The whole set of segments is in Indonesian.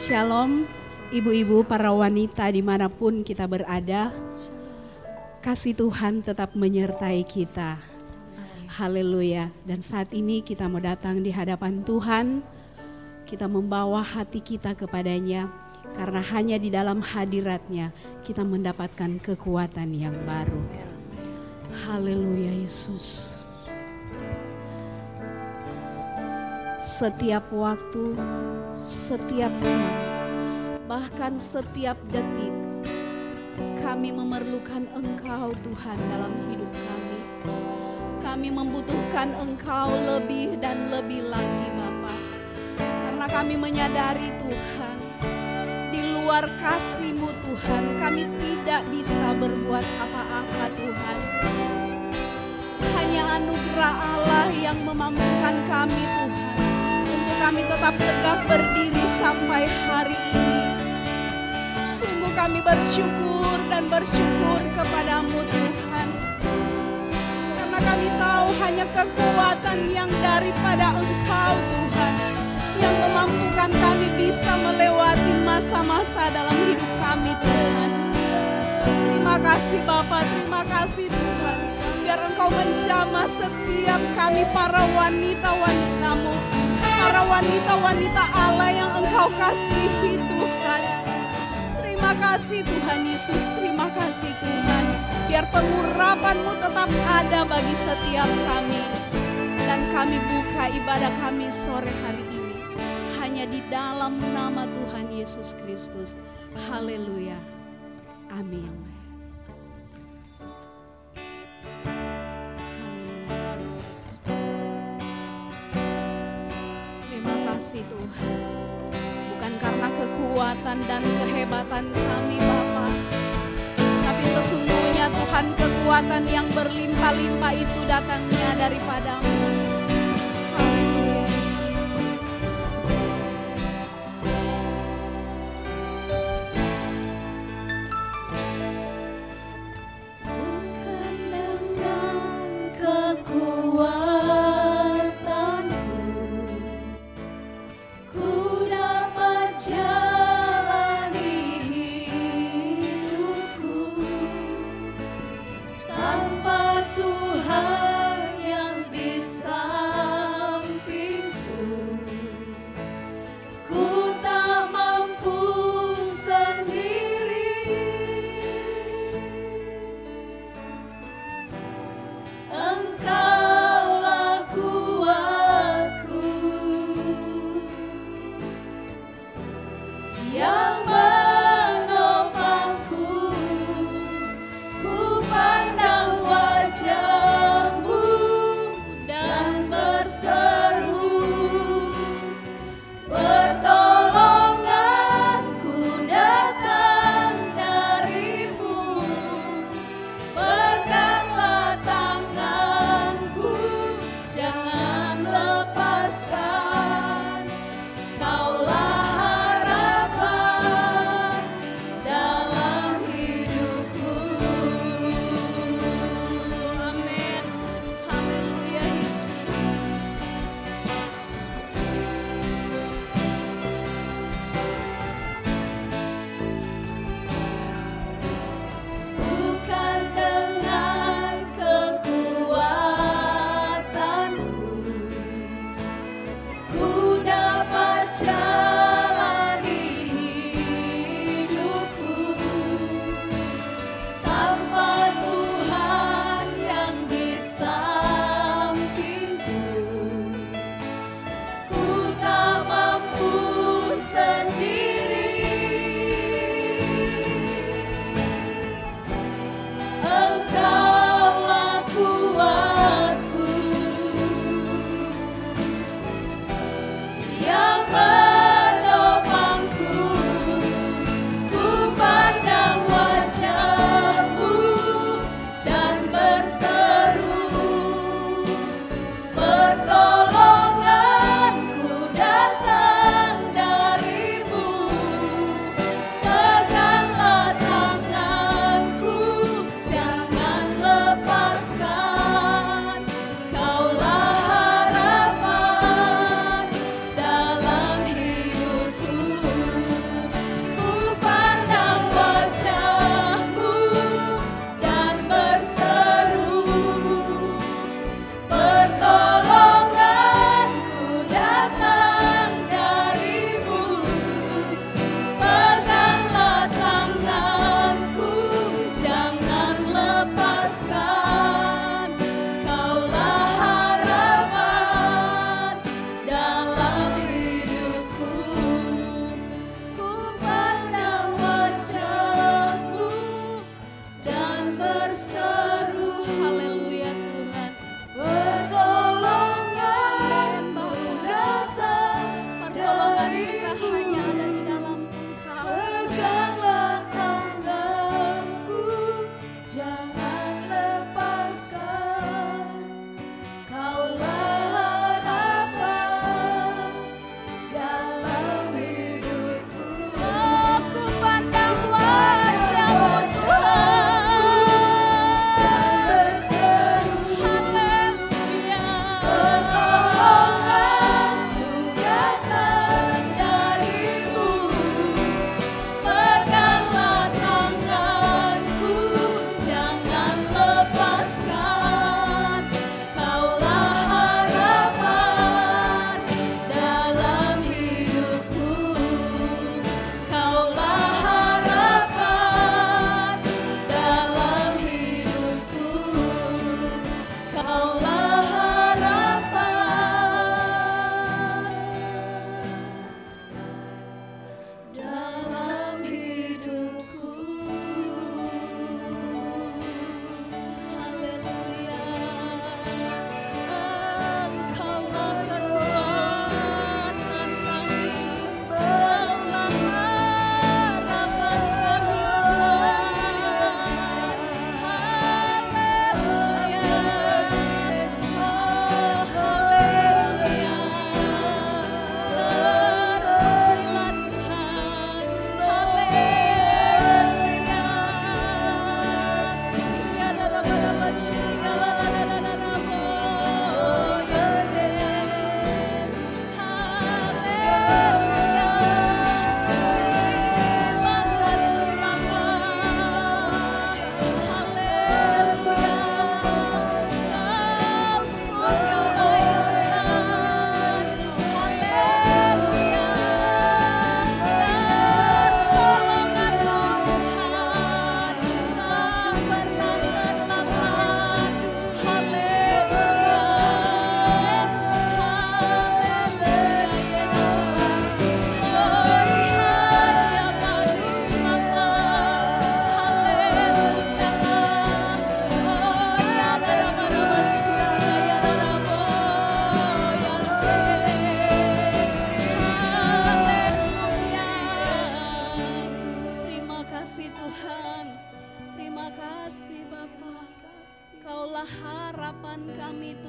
Shalom, ibu-ibu, para wanita dimanapun kita berada. Kasih Tuhan tetap menyertai kita. Haleluya. Dan saat ini kita mau datang di hadapan Tuhan. Kita membawa hati kita kepadanya. Karena hanya di dalam hadiratnya kita mendapatkan kekuatan yang baru. Haleluya Yesus. Setiap waktu, setiap jam, bahkan setiap detik, kami memerlukan Engkau Tuhan dalam hidup kami. Kami membutuhkan Engkau lebih dan lebih lagi Bapa. Karena kami menyadari Tuhan, di luar kasih-Mu Tuhan, kami tidak bisa berbuat apa-apa Tuhan. Hanya anugerah Allah yang memampukan kami Tuhan. Kami tetap tegak berdiri sampai hari ini. Sungguh kami bersyukur dan bersyukur kepadamu Tuhan. Karena kami tahu hanya kekuatan yang daripada Engkau Tuhan, yang memampukan kami bisa melewati masa-masa dalam hidup kami Tuhan. Terima kasih Bapa, terima kasih Tuhan. Biar Engkau menjamah setiap kami para wanita-wanita-Mu. Para wanita-wanita Allah yang Engkau kasihi Tuhan. Terima kasih Tuhan Yesus, terima kasih Tuhan. Biar pengurapan-Mu tetap ada bagi setiap kami. Dan kami buka ibadah kami sore hari ini hanya di dalam nama Tuhan Yesus Kristus. Haleluya. Amin. Tuhan, bukan karena kekuatan dan kehebatan kami Bapa, tapi sesungguhnya Tuhan kekuatan yang berlimpah-limpah itu datangnya daripada-Mu. Haleluya Yesus. Bukan dengan kekuatan Tanpa Tuhan yang bisa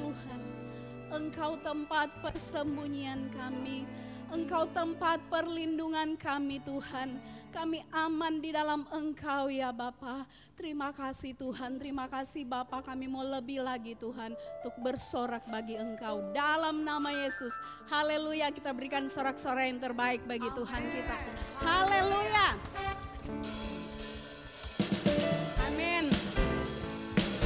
Tuhan. Engkau tempat persembunyian kami, Engkau tempat perlindungan kami Tuhan. Kami aman di dalam Engkau ya Bapa. Terima kasih Tuhan, terima kasih Bapa. Kami mau lebih lagi Tuhan untuk bersorak bagi Engkau dalam nama Yesus. Haleluya, kita berikan sorak-sorai yang terbaik bagi Tuhan kita. Haleluya. Amin.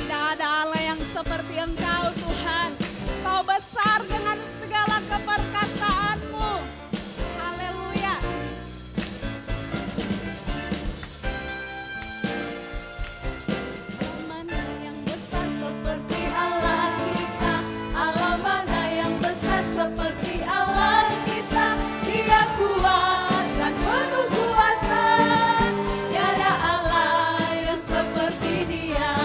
Tidak ada Allah yang seperti Engkau Tuhan. Kau besar dengan segala keperkasaanmu. Haleluya. Allah mana yang besar seperti Allah kita. Allah mana yang besar seperti Allah kita. Dia kuat dan penuh kuasa. Tiada Allah yang seperti Dia.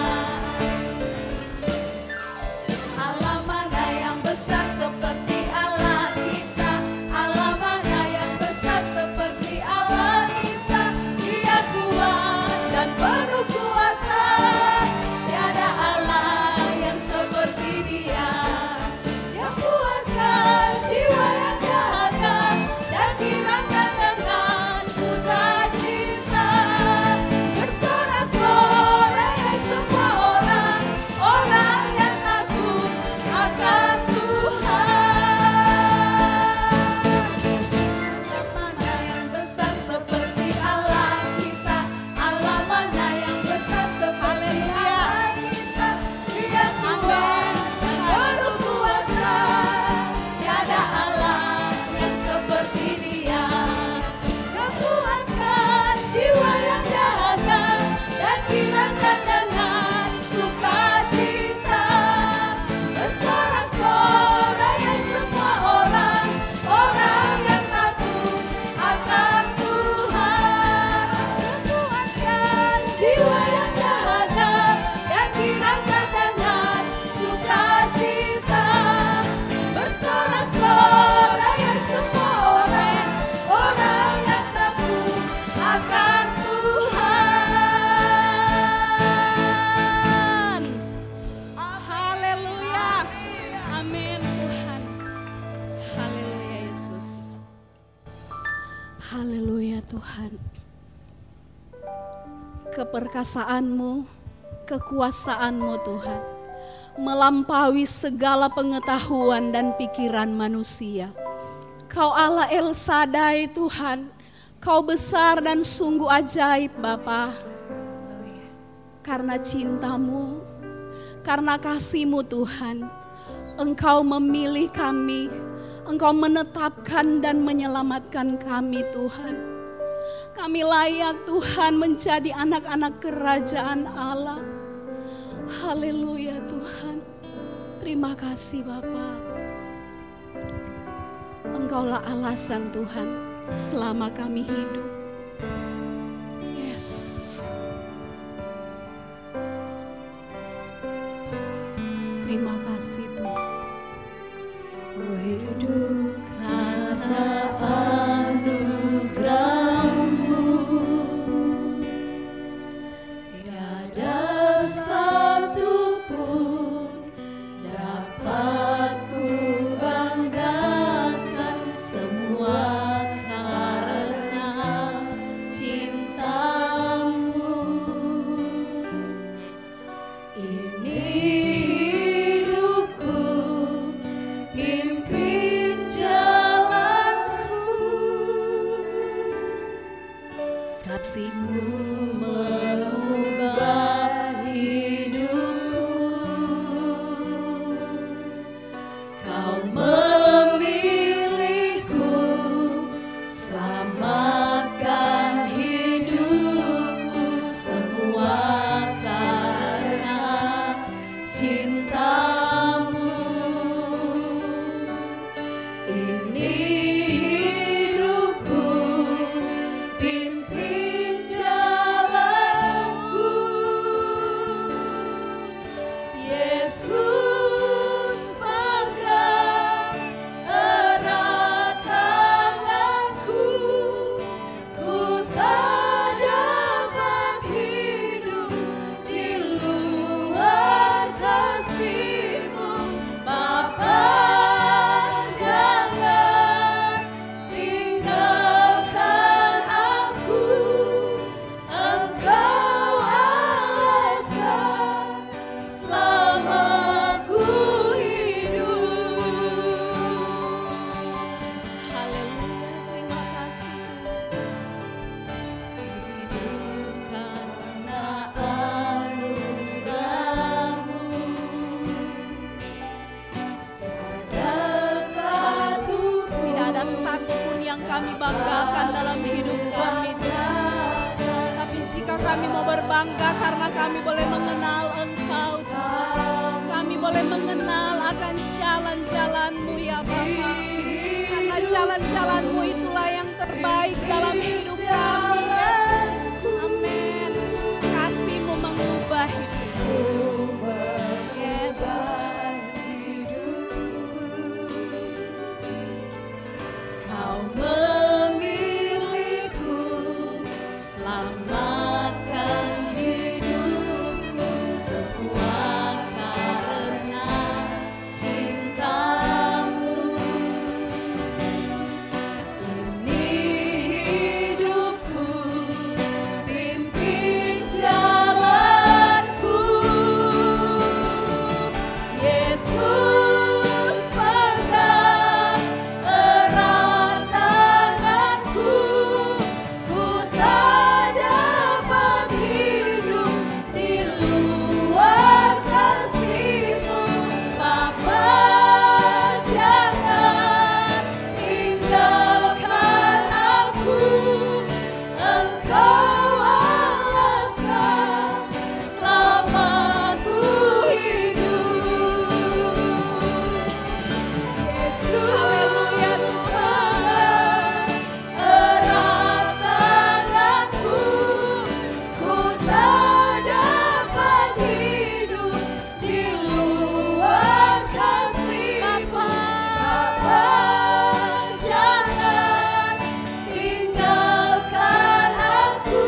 Allah mana yang besar seperti Allah kita. Allah mana yang besar seperti Allah kita. Dia kuat dan penuh kuasa. Tiada Allah yang seperti Dia. Dia puaskan jiwa yang dahaga dan dirangkan dengan sukacita. Bersorak-sorai semua orang yang takut akan Tuhan. Mana yang besar seperti Allah kita. Allah mana yang besar seperti Allah kita. Dia kuat dan penuh kuasa. Tiada Allah yang seperti Dia. Dia puaskan jiwa yang dahaga dan hilangkan dengan sukacita. Bersorak-sorai semua orang yang takut akan Tuhan. Puaskan jiwa yang dahaga dan hilangkan dengan sukacita. Bersorak-sorai semua orang yang takut akan Tuhan. Haleluya. Amin Tuhan. Haleluya Yesus. Haleluya Tuhan. Keperkasaanmu, kekuasaanmu Tuhan, melampaui segala pengetahuan dan pikiran manusia. Kau Allah El Shaddai Tuhan, Kau besar dan sungguh ajaib Bapa. Karena cintamu, karena kasih-Mu Tuhan, Engkau memilih kami, Engkau menetapkan dan menyelamatkan kami Tuhan. Kami layak Tuhan menjadi anak-anak kerajaan Allah. Haleluya Tuhan. Terima kasih Bapa. Engkaulah alasan Tuhan selama kami hidup. Yes. Terima kasih Tuhan. Ku hidup karena anugerah-Mu. Tiada satu pun dapat ku banggakan, semua karena kami banggakan dalam hidup kami Tuhan. Tapi jika kami mau berbangga karena kami boleh mengenal Engkau Tuhan, kami boleh mengenal akan jalan-jalan-Mu ya Bapa. Karena jalan-jalan-Mu itulah yang terbaik dalam hidup kami Yesus. Amin. Kasih-Mu mengubah hidupku. Yes Tuhan. Kau memilihku, selamatkan hidupku semua karena cinta-Mu. Ini hidupku, pimpin jalanku. Yesus pegang erat tanganku, ku tak dapat hidup di luar kasih-Mu. Bapa, jangan tinggalkan aku, Engkau alasan selamatku hidup. Yesus, haleluya Tuhan, erat tanganku, ku tak dapat hidup di luar kasih. Bapa, jangan tinggalkan aku,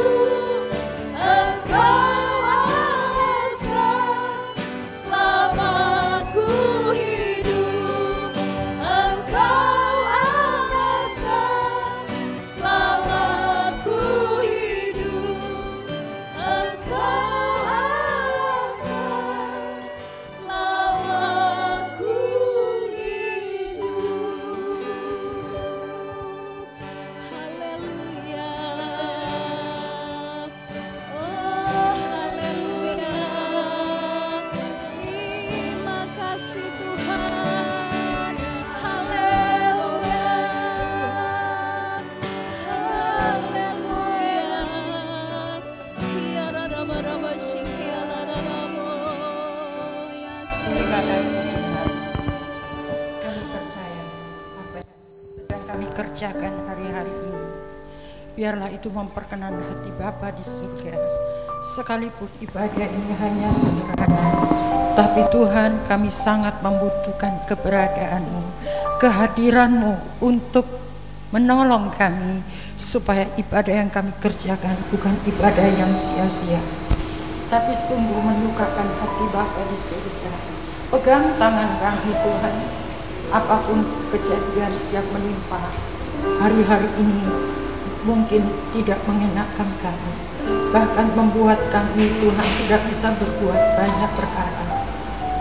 Engkau alasan selamatku hidup. Engkau alasan selamatku hidup. Engkau alasan selamatku hidup. Haleluya. Oh haleluya. Terima kasih Tuhan. Haleluya. Haleluya. Terima kasih Tuhan. Kami percaya apa yang sedang kami kerjakan hari-hari ini, biarlah itu memperkenan hati Bapa di surga. Sekalipun ibadah ini hanya sederhana, tapi Tuhan, kami sangat membutuhkan keberadaan-Mu, kehadiran-Mu untuk menolong kami, supaya ibadah yang kami kerjakan bukan ibadah yang sia-sia, tapi sungguh menyukakan hati Bapa di surga. Pegang tangan kami Tuhan, apapun kejadian yang menimpa hari-hari ini mungkin tidak mengenakan kami, bahkan membuat kami Tuhan tidak bisa berbuat banyak perkara.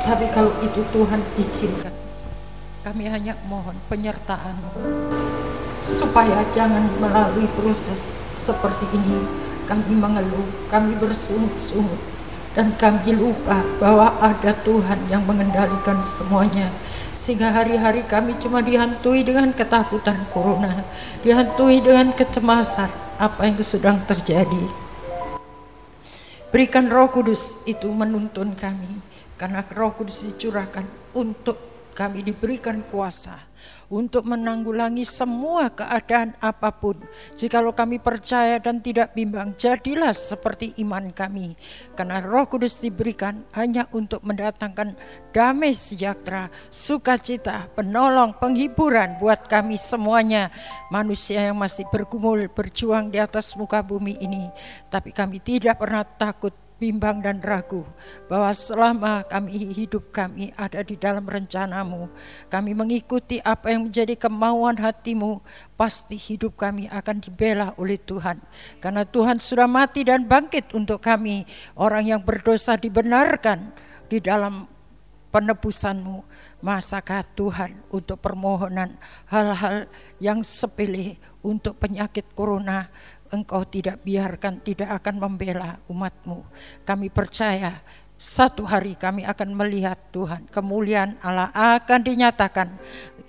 Tapi kalau itu Tuhan izinkan, kami hanya mohon penyertaan-Mu, supaya jangan melalui proses seperti ini kami mengeluh, kami bersungut-sungut, dan kami lupa bahwa ada Tuhan yang mengendalikan semuanya. Sehingga hari-hari kami cuma dihantui dengan ketakutan corona, dihantui dengan kecemasan apa yang sedang terjadi. Berikan Roh Kudus itu menuntun kami, karena Roh Kudus dicurahkan untuk kami diberikan kuasa untuk menanggulangi semua keadaan apapun. Jikalau kami percaya dan tidak bimbang, jadilah seperti iman kami. Karena Roh Kudus diberikan hanya untuk mendatangkan damai sejahtera, sukacita, penolong, penghiburan buat kami semuanya, manusia yang masih bergumul, berjuang di atas muka bumi ini. Tapi kami tidak pernah takut, bimbang dan ragu, bahwa selama hidup kami ada di dalam rencana-Mu, kami mengikuti apa yang menjadi kemauan hati-Mu, pasti hidup kami akan dibela oleh Tuhan. Karena Tuhan sudah mati dan bangkit untuk kami, orang yang berdosa dibenarkan di dalam penebusan-Mu. Masakah Tuhan untuk permohonan hal-hal yang sepele, untuk penyakit corona, Engkau tidak biarkan, tidak akan membela umat-Mu. Kami percaya satu hari kami akan melihat Tuhan, kemuliaan Allah akan dinyatakan.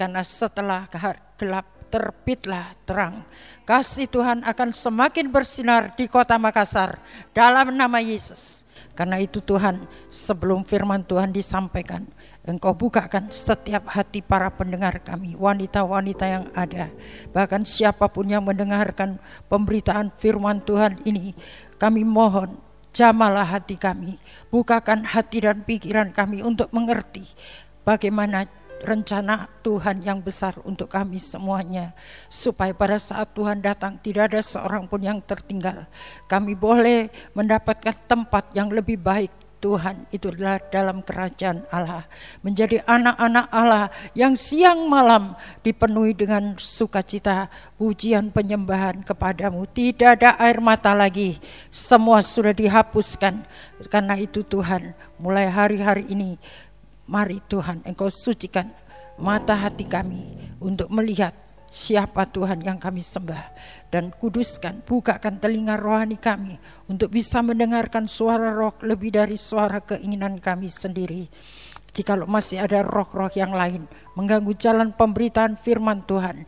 Karena setelah gelap terbitlah terang. Kasih Tuhan akan semakin bersinar di kota Makassar dalam nama Yesus. Karena itu Tuhan, sebelum firman Tuhan disampaikan, Engkau bukakan setiap hati para pendengar kami, wanita-wanita yang ada, bahkan siapapun yang mendengarkan pemberitaan firman Tuhan ini. Kami mohon, jamalah hati kami, bukakan hati dan pikiran kami untuk mengerti bagaimana rencana Tuhan yang besar untuk kami semuanya, supaya pada saat Tuhan datang tidak ada seorang pun yang tertinggal. Kami boleh mendapatkan tempat yang lebih baik. Tuhan itu adalah dalam kerajaan Allah, menjadi anak-anak Allah yang siang malam dipenuhi dengan sukacita, pujian, penyembahan kepadamu. Tidak ada air mata lagi, semua sudah dihapuskan. Karena itu Tuhan, mulai hari-hari ini, mari Tuhan Engkau sucikan mata hati kami untuk melihat siapa Tuhan yang kami sembah, dan kuduskan, bukakan telinga rohani kami untuk bisa mendengarkan suara roh lebih dari suara keinginan kami sendiri. Jikalau masih ada roh-roh yang lain mengganggu jalan pemberitaan firman Tuhan,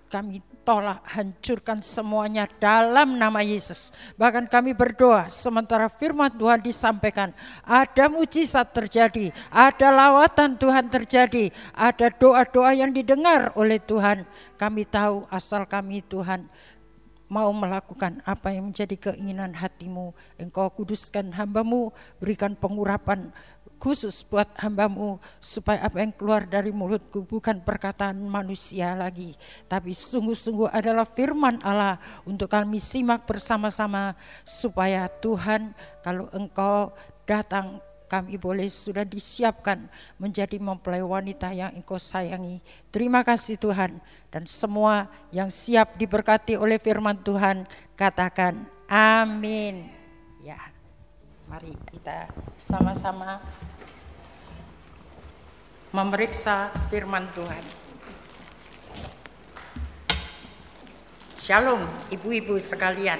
kami tolak, hancurkan semuanya dalam nama Yesus. Bahkan kami berdoa sementara firman Tuhan disampaikan, ada mujizat terjadi, ada lawatan Tuhan terjadi, ada doa-doa yang didengar oleh Tuhan. Kami tahu asal kami Tuhan mau melakukan apa yang menjadi keinginan hatimu. Engkau kuduskan hamba-Mu, berikan pengurapan khusus buat hamba-Mu, supaya apa yang keluar dari mulutku bukan perkataan manusia lagi, tapi sungguh-sungguh adalah firman Allah untuk kami simak bersama-sama, supaya Tuhan kalau Engkau datang, kami boleh sudah disiapkan menjadi mempelai wanita yang Engkau sayangi. Terima kasih Tuhan, dan semua yang siap diberkati oleh firman Tuhan katakan amin. Ya, mari kita sama-sama memeriksa firman Tuhan. Shalom ibu-ibu sekalian.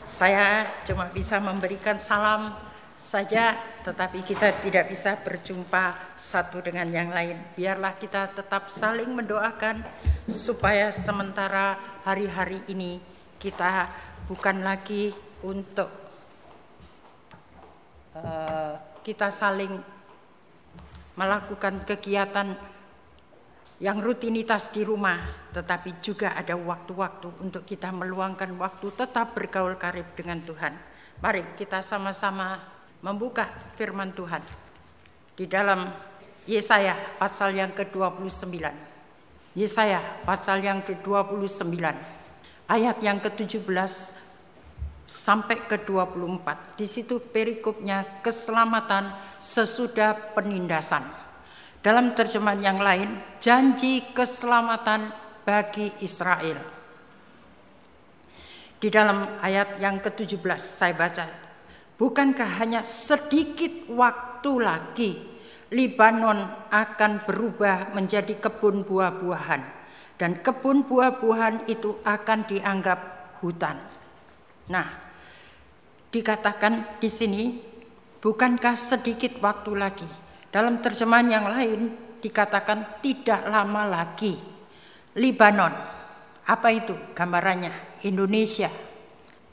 Saya cuma bisa memberikan salam saja, tetapi kita tidak bisa berjumpa satu dengan yang lain. Biarlah kita tetap saling mendoakan supaya sementara hari-hari ini kita bukan lagi untuk kita saling melakukan kegiatan yang rutinitas di rumah, tetapi juga ada waktu-waktu untuk kita meluangkan waktu tetap bergaul karib dengan Tuhan. Mari kita sama-sama membuka firman Tuhan di dalam Yesaya pasal yang ke-29. Yesaya pasal yang ke-29 ayat yang ke-17 sampai ke-24. Di situ perikopnya keselamatan sesudah penindasan. Dalam terjemahan yang lain, janji keselamatan bagi Israel. Di dalam ayat yang ke-17 saya baca, bukankah hanya sedikit waktu lagi Libanon akan berubah menjadi kebun buah-buahan, dan kebun buah-buahan itu akan dianggap hutan. Nah, dikatakan di sini, bukankah sedikit waktu lagi. Dalam terjemahan yang lain dikatakan tidak lama lagi. Libanon, apa itu gambarannya? Indonesia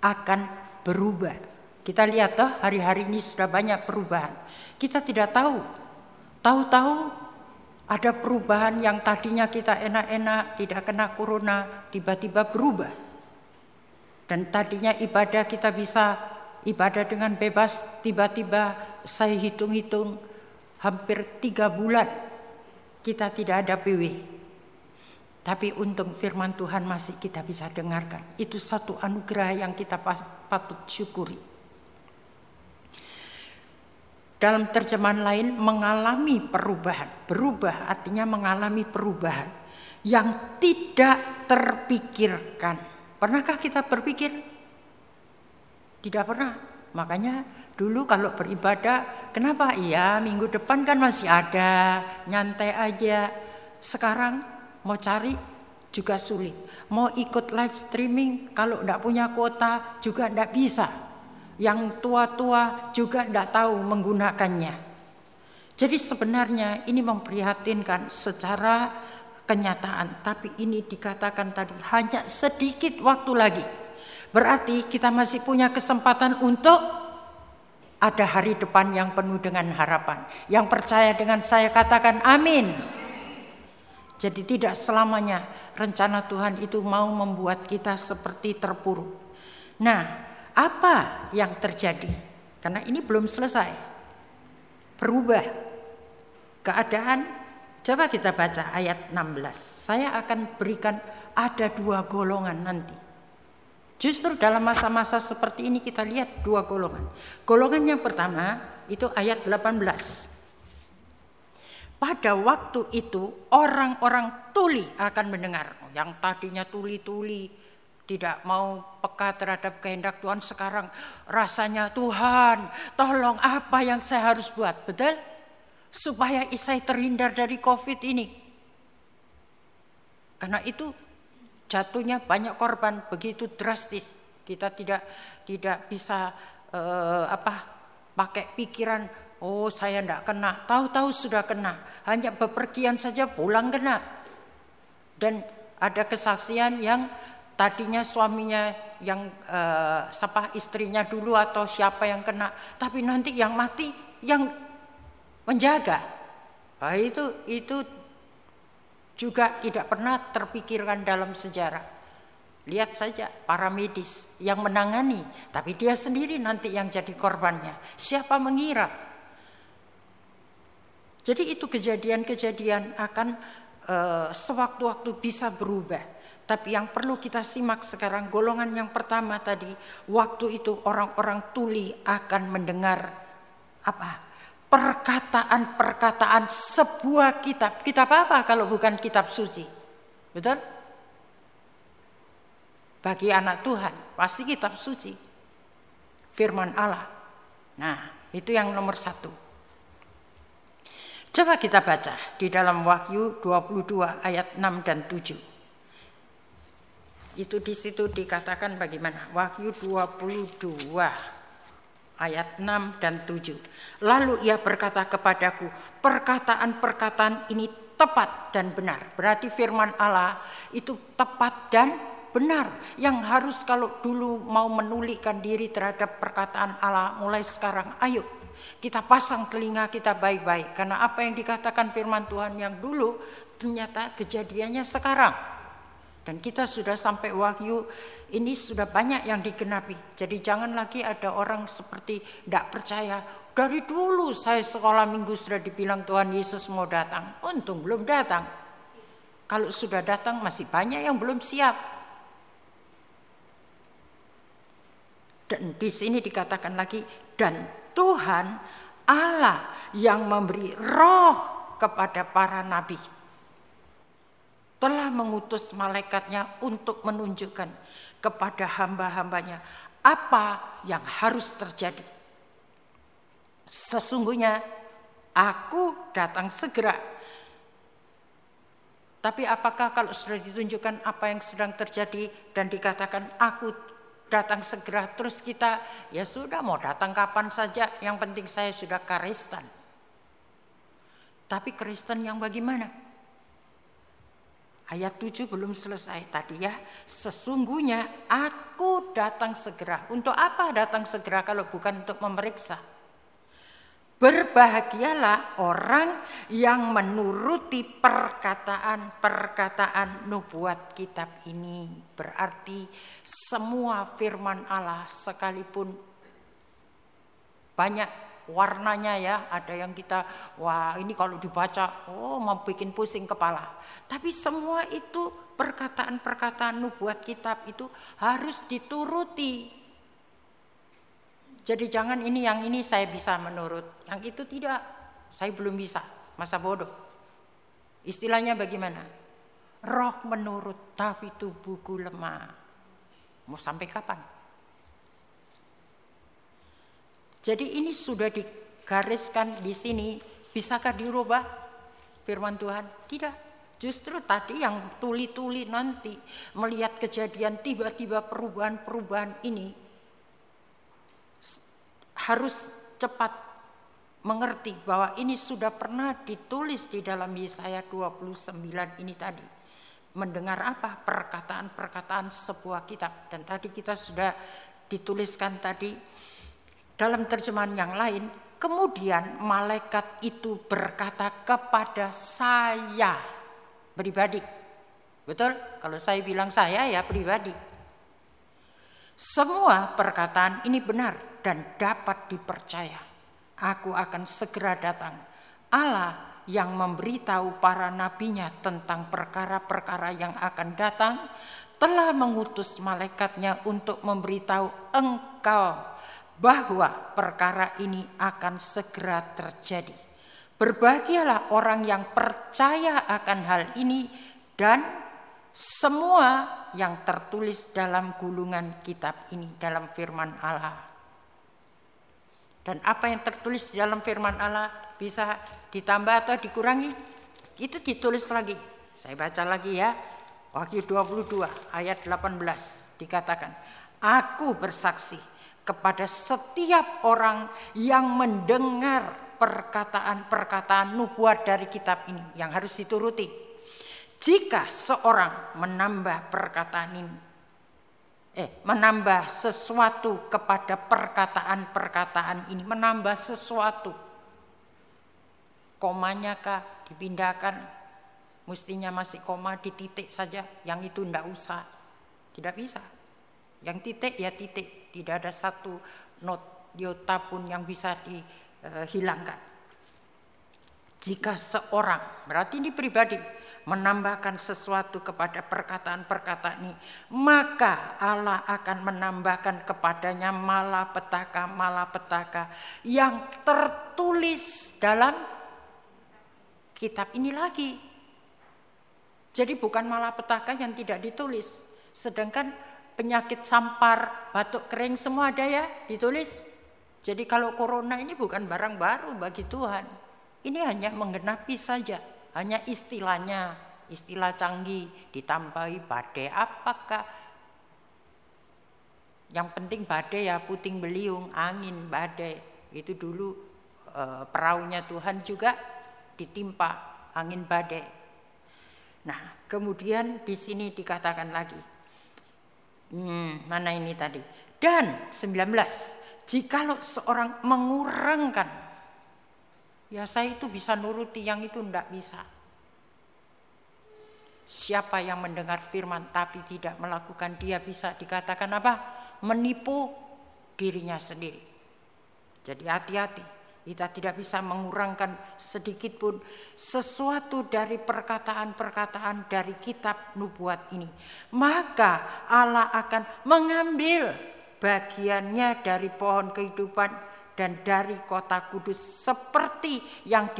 akan berubah. Kita lihat toh hari-hari ini sudah banyak perubahan. Kita tidak tahu. Tahu-tahu ada perubahan yang tadinya kita enak-enak, tidak kena corona, tiba-tiba berubah. Dan tadinya ibadah kita bisa ibadah dengan bebas, tiba-tiba saya hitung-hitung hampir 3 bulan kita tidak ada PW. Tapi untung firman Tuhan masih kita bisa dengarkan. Itu satu anugerah yang kita patut syukuri. Dalam terjemahan lain, mengalami perubahan. Berubah artinya mengalami perubahan yang tidak terpikirkan. Pernahkah kita berpikir? Tidak pernah. Makanya dulu kalau beribadah, kenapa? Iya, minggu depan kan masih ada, nyantai aja. Sekarang mau cari juga sulit. Mau ikut live streaming, kalau tidak punya kuota juga tidak bisa. Yang tua-tua juga tidak tahu menggunakannya. Jadi sebenarnya ini memprihatinkan secara kenyataan. Tapi ini dikatakan tadi hanya sedikit waktu lagi. Berarti kita masih punya kesempatan untuk ada hari depan yang penuh dengan harapan. Yang percaya dengan saya katakan amin. Jadi tidak selamanya rencana Tuhan itu mau membuat kita seperti terpuruk. Nah, apa yang terjadi? Karena ini belum selesai. Berubah keadaan. Coba kita baca ayat 16. Saya akan berikan ada 2 golongan nanti. Justru dalam masa-masa seperti ini kita lihat 2 golongan. Golongan yang pertama itu ayat 18. Pada waktu itu orang-orang tuli akan mendengar. Yang tadinya tuli-tuli, tidak mau peka terhadap kehendak Tuhan, sekarang rasanya Tuhan tolong apa yang saya harus buat. Betul? Supaya saya terhindar dari COVID ini. Karena itu jatuhnya banyak korban begitu drastis. Kita tidak bisa pakai pikiran, oh saya tidak kena, tahu-tahu sudah kena. Hanya bepergian saja pulang kena. Dan ada kesaksian yang tadinya suaminya yang istrinya dulu atau siapa yang kena, tapi nanti yang mati yang menjaga. Nah, itu juga tidak pernah terpikirkan dalam sejarah. Lihat saja para medis yang menangani, tapi dia sendiri nanti yang jadi korbannya. Siapa mengira? Jadi itu kejadian-kejadian akan sewaktu-waktu bisa berubah. Tapi yang perlu kita simak sekarang, golongan yang pertama tadi, waktu itu orang-orang tuli akan mendengar apa? Perkataan-perkataan sebuah kitab. Kitab apa kalau bukan kitab suci? Betul? Bagi anak Tuhan pasti kitab suci, firman Allah. Nah, itu yang nomor 1. Coba kita baca di dalam Wahyu 22 ayat 6 dan 7. Itu di situ dikatakan bagaimana? Wahyu 22 ayat 6 dan 7. Lalu ia berkata kepadaku, perkataan-perkataan ini tepat dan benar. Berarti firman Allah itu tepat dan benar. Yang harus kalau dulu mau menulikan diri terhadap perkataan Allah, mulai sekarang ayo kita pasang telinga kita baik-baik. Karena apa yang dikatakan firman Tuhan yang dulu ternyata kejadiannya sekarang. Dan kita sudah sampai Wahyu, ini sudah banyak yang digenapi. Jadi jangan lagi ada orang seperti tidak percaya. Dari dulu saya sekolah minggu sudah dibilang Tuhan Yesus mau datang. Untung belum datang. Kalau sudah datang masih banyak yang belum siap. Dan di sini dikatakan lagi, dan Tuhan Allah yang memberi roh kepada para nabi telah mengutus malaikatnya untuk menunjukkan kepada hamba-hambanya apa yang harus terjadi. Sesungguhnya aku datang segera. Tapi apakah kalau sudah ditunjukkan apa yang sedang terjadi dan dikatakan aku datang segera, terus kita ya sudah mau datang kapan saja, yang penting saya sudah Kristen. Tapi Kristen yang bagaimana? Ayat 7 belum selesai tadi ya. Sesungguhnya aku datang segera. Untuk apa datang segera kalau bukan untuk memeriksa? Berbahagialah orang yang menuruti perkataan-perkataan nubuat kitab ini. Berarti semua firman Allah sekalipun banyak warnanya ya, ada yang kita wah ini kalau dibaca mau bikin pusing kepala. Tapi semua itu perkataan-perkataan nubuat kitab itu harus dituruti. Jadi jangan ini yang ini saya bisa menurut, yang itu tidak, saya belum bisa, masa bodoh. Istilahnya bagaimana? Roh menurut tapi tubuhku lemah. Mau sampai kapan? Jadi ini sudah digariskan di sini, bisakah dirubah firman Tuhan? Tidak. Justru tadi yang tuli-tuli nanti melihat kejadian tiba-tiba perubahan-perubahan ini harus cepat mengerti bahwa ini sudah pernah ditulis di dalam Yesaya 29 ini tadi. Mendengar apa? Perkataan-perkataan sebuah kitab. Dan tadi kita sudah dituliskan tadi dalam terjemahan yang lain. Kemudian malaikat itu berkata kepada saya pribadi. Betul? Kalau saya bilang saya ya pribadi. Semua perkataan ini benar dan dapat dipercaya. Aku akan segera datang. Allah yang memberitahu para nabinya tentang perkara-perkara yang akan datang telah mengutus malaikatnya untuk memberitahu engkau bahwa perkara ini akan segera terjadi. Berbahagialah orang yang percaya akan hal ini dan semua yang tertulis dalam gulungan kitab ini, dalam firman Allah. Dan apa yang tertulis di dalam firman Allah bisa ditambah atau dikurangi? Itu ditulis lagi. Saya baca lagi ya. Wahyu 22 ayat 18 dikatakan, aku bersaksi kepada setiap orang yang mendengar perkataan-perkataan nubuat dari kitab ini yang harus dituruti. Jika seorang menambah perkataan ini, menambah sesuatu kepada perkataan-perkataan ini, menambah sesuatu, komanya kah dipindahkan, mestinya masih koma di titik saja, yang itu tidak usah, tidak bisa. Yang titik ya titik, tidak ada satu not iota pun yang bisa dihilangkan. Jika seorang, berarti ini pribadi, menambahkan sesuatu kepada perkataan-perkataan ini, maka Allah akan menambahkan kepadanya malapetaka yang tertulis dalam kitab ini lagi. Jadi bukan malapetaka yang tidak ditulis, sedangkan penyakit sampar, batuk kering semua ada ya ditulis. Jadi kalau corona ini bukan barang baru bagi Tuhan. Ini hanya menggenapi saja, hanya istilahnya, istilah canggih ditambahi badai. Apakah? Yang penting badai ya puting beliung, angin badai. Itu dulu perahunya Tuhan juga ditimpa angin badai. Nah, kemudian di sini dikatakan lagi. Mana ini tadi? Dan 19, jikalau seorang mengurangkan, ya saya itu bisa nuruti, yang itu tidak bisa. Siapa yang mendengar firman tapi tidak melakukan, dia bisa dikatakan apa? Menipu dirinya sendiri. Jadi hati-hati, kita tidak bisa mengurangkan sedikit pun sesuatu dari perkataan-perkataan dari kitab nubuat ini. Maka Allah akan mengambil bagiannya dari pohon kehidupan dan dari kota kudus seperti yang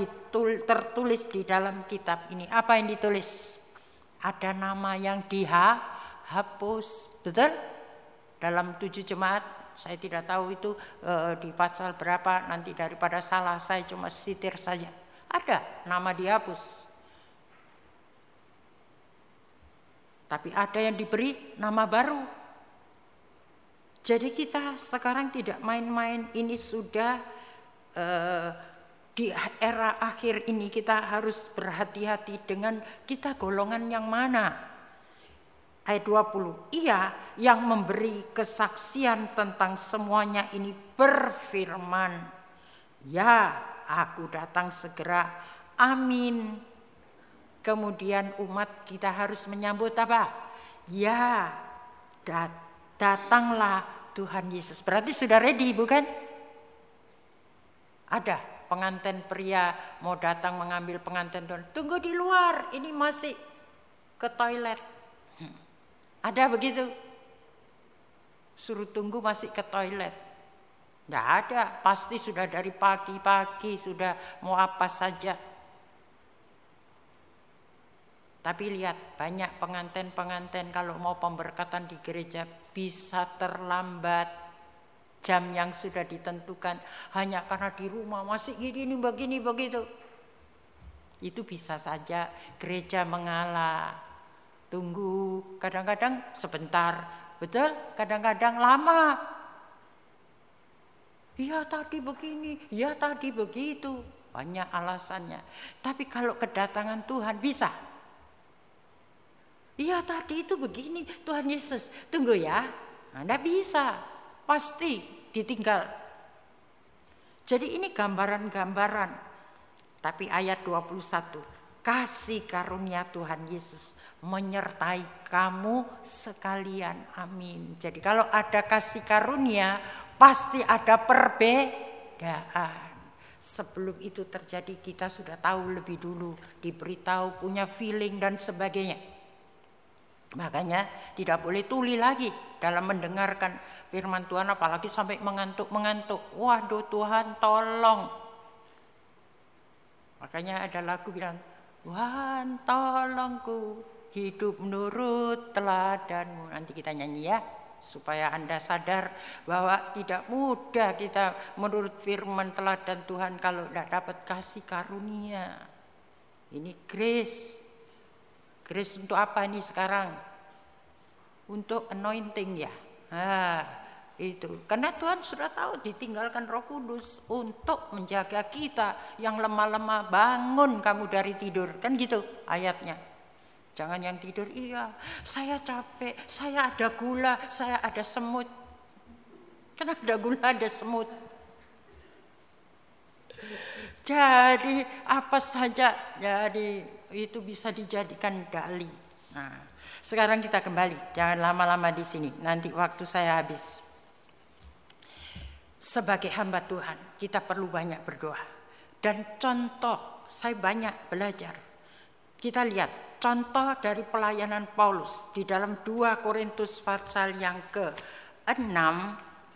tertulis di dalam kitab ini. Apa yang ditulis? Ada nama yang dihapus, betul? Dalam 7 jemaat, saya tidak tahu itu di pasal berapa, nanti daripada salah saya cuma sitir saja. Ada nama dihapus. Tapi ada yang diberi nama baru. Jadi kita sekarang tidak main-main, ini sudah di era akhir ini kita harus berhati-hati dengan kita golongan yang mana. Ayat 20, ia yang memberi kesaksian tentang semuanya ini berfirman, ya aku datang segera, amin. Kemudian umat kita harus menyambut apa? Ya datanglah Tuhan Yesus. Berarti sudah ready bukan? Ada pengantin pria mau datang mengambil pengantin Tuhan. Tunggu di luar, ini masih ke toilet. Ada begitu? Suruh tunggu masih ke toilet. Tidak ada, pasti sudah dari pagi-pagi sudah mau apa saja. Tapi lihat, banyak pengantin-pengantin kalau mau pemberkatan di gereja bisa terlambat jam yang sudah ditentukan hanya karena di rumah masih gini begini begitu. Itu bisa saja gereja mengalah. Tunggu, kadang-kadang sebentar, betul? Kadang-kadang lama. Ya tadi begini, ya tadi begitu. Banyak alasannya. Tapi kalau kedatangan Tuhan bisa. Iya tadi itu begini, Tuhan Yesus. Tunggu ya, Anda bisa. Pasti ditinggal. Jadi ini gambaran-gambaran. Tapi ayat 21. Kasih karunia Tuhan Yesus menyertai kamu sekalian. Amin. Jadi kalau ada kasih karunia, pasti ada perbedaan. Sebelum itu terjadi kita sudah tahu lebih dulu, diberitahu, punya feeling dan sebagainya. Makanya tidak boleh tuli lagi dalam mendengarkan firman Tuhan, apalagi sampai mengantuk-mengantuk. Waduh Tuhan tolong. Makanya ada lagu bilang, Tuhan tolongku hidup menurut teladanmu. Nanti kita nyanyi ya, supaya Anda sadar bahwa tidak mudah kita menurut firman teladan Tuhan kalau tidak dapat kasih karunia. Ini grace. Grace untuk apa ini sekarang? Untuk anointing ya. Itu. Karena Tuhan sudah tahu ditinggalkan Roh Kudus untuk menjaga kita yang lemah-lemah. Bangun kamu dari tidur. Kan gitu ayatnya. Jangan yang tidur, iya saya capek, saya ada gula, saya ada semut. Kan ada gula, ada semut. Jadi apa saja, jadi itu bisa dijadikan dali. Nah, sekarang kita kembali, jangan lama-lama di sini. Nanti waktu saya habis. Sebagai hamba Tuhan, kita perlu banyak berdoa. Dan contoh, saya banyak belajar. Kita lihat contoh dari pelayanan Paulus di dalam 2 Korintus pasal yang ke-6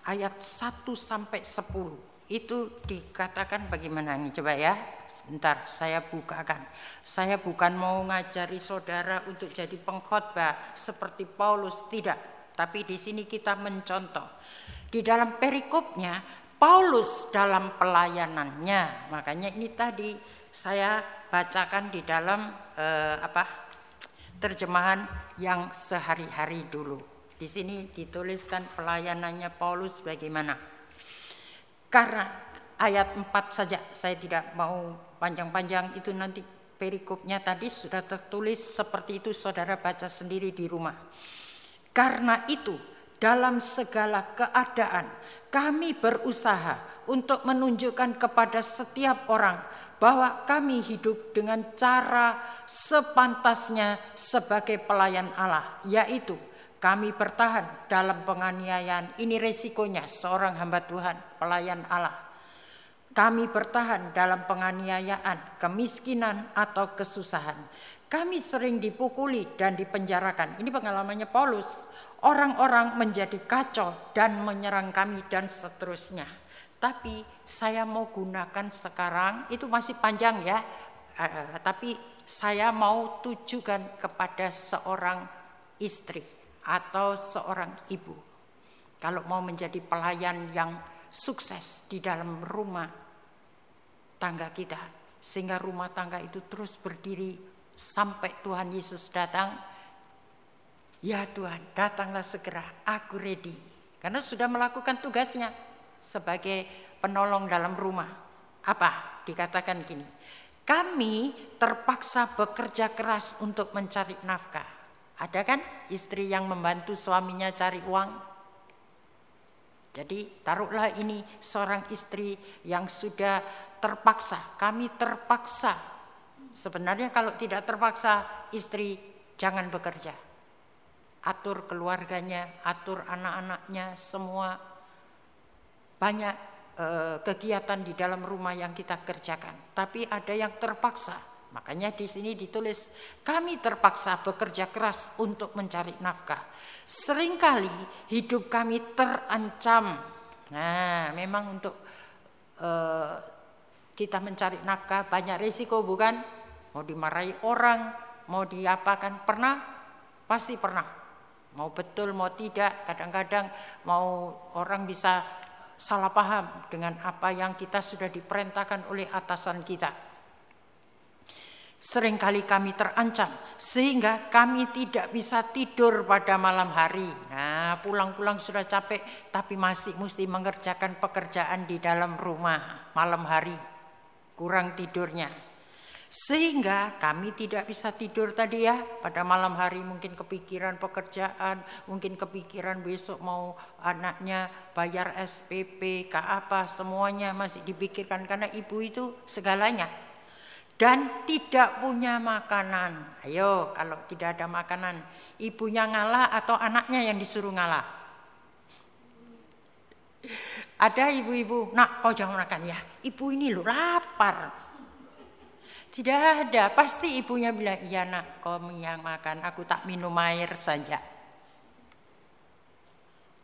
ayat 1 sampai 10. Itu dikatakan bagaimana ini, coba ya. Sebentar, saya bukakan. Saya bukan mau ngajari saudara untuk jadi pengkhotbah seperti Paulus, tidak. Tapi di sini kita mencontoh. Di dalam perikopnya, Paulus dalam pelayanannya. Makanya ini tadi saya bacakan di dalam terjemahan yang sehari-hari dulu. Di sini dituliskan pelayanannya Paulus bagaimana. Karena ayat 4 saja, saya tidak mau panjang-panjang, itu nanti perikopnya tadi sudah tertulis seperti itu, saudara baca sendiri di rumah. Karena itu dalam segala keadaan kami berusaha untuk menunjukkan kepada setiap orang bahwa kami hidup dengan cara sepantasnya sebagai pelayan Allah, yaitu kami bertahan dalam penganiayaan. Ini resikonya seorang hamba Tuhan, pelayan Allah. Kami bertahan dalam penganiayaan, kemiskinan atau kesusahan. Kami sering dipukuli dan dipenjarakan. Ini pengalamannya Paulus. Orang-orang menjadi kacau dan menyerang kami dan seterusnya. Tapi saya mau gunakan sekarang, itu masih panjang ya. Tapi saya mau tujukan kepada seorang istri atau seorang ibu. Kalau mau menjadi pelayan yang sukses di dalam rumah tangga kita, sehingga rumah tangga itu terus berdiri sampai Tuhan Yesus datang. Ya Tuhan, datanglah segera, aku ready. Karena sudah melakukan tugasnya sebagai penolong dalam rumah. Apa? Dikatakan gini, kami terpaksa bekerja keras untuk mencari nafkah. Ada kan istri yang membantu suaminya cari uang? Jadi taruhlah ini seorang istri yang sudah terpaksa. Kami terpaksa. Sebenarnya kalau tidak terpaksa, istri jangan bekerja. Atur keluarganya, atur anak-anaknya, semua. Banyak kegiatan di dalam rumah yang kita kerjakan. Tapi ada yang terpaksa. Makanya di sini ditulis, kami terpaksa bekerja keras untuk mencari nafkah. Seringkali hidup kami terancam. Nah, memang untuk kita mencari nafkah banyak risiko, bukan? Mau dimarahi orang, mau diapakan, pernah? Pasti pernah. Mau betul, mau tidak, kadang-kadang mau orang bisa salah paham dengan apa yang kita sudah diperintahkan oleh atasan kita. Seringkali kami terancam sehingga kami tidak bisa tidur pada malam hari. Nah, pulang-pulang sudah capek tapi masih mesti mengerjakan pekerjaan di dalam rumah malam hari. Kurang tidurnya. Sehingga kami tidak bisa tidur tadi ya. Pada malam hari mungkin kepikiran pekerjaan, mungkin kepikiran besok mau anaknya bayar SPP, apa, semuanya masih dipikirkan karena ibu itu segalanya. Dan tidak punya makanan. Ayo, kalau tidak ada makanan, ibunya ngalah atau anaknya yang disuruh ngalah? Ada ibu-ibu, nak kau jangan makan ya, ibu ini loh lapar. Tidak ada, pasti ibunya bilang, iya nak kau yang makan, aku tak minum air saja.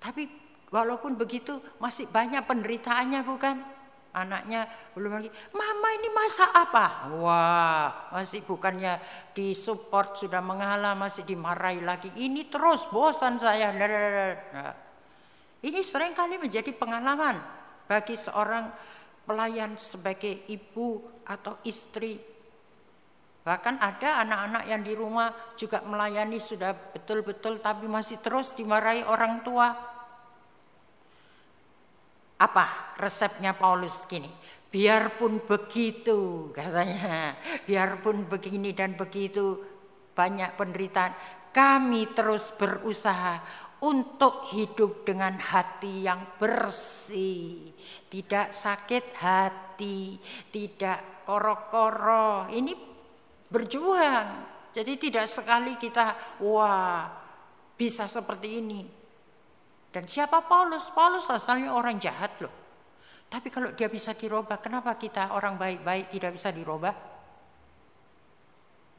Tapi walaupun begitu masih banyak penderitaannya bukan? Anaknya belum lagi, mama ini masak apa? Wah, masih bukannya disupport sudah mengalah, masih dimarahi lagi. Ini terus bosan saya. Nah, ini seringkali menjadi pengalaman bagi seorang pelayan sebagai ibu atau istri. Bahkan ada anak-anak yang di rumah juga melayani sudah betul-betul tapi masih terus dimarahi orang tua. Apa resepnya Paulus gini? Biarpun begitu katanya, biarpun begini dan begitu banyak penderitaan, kami terus berusaha untuk hidup dengan hati yang bersih, tidak sakit hati, tidak koro-koro. Ini berjuang. Jadi tidak sekali kita wah bisa seperti ini. Dan siapa Paulus? Paulus asalnya orang jahat loh. Tapi kalau dia bisa dirubah, kenapa kita orang baik-baik tidak bisa dirubah?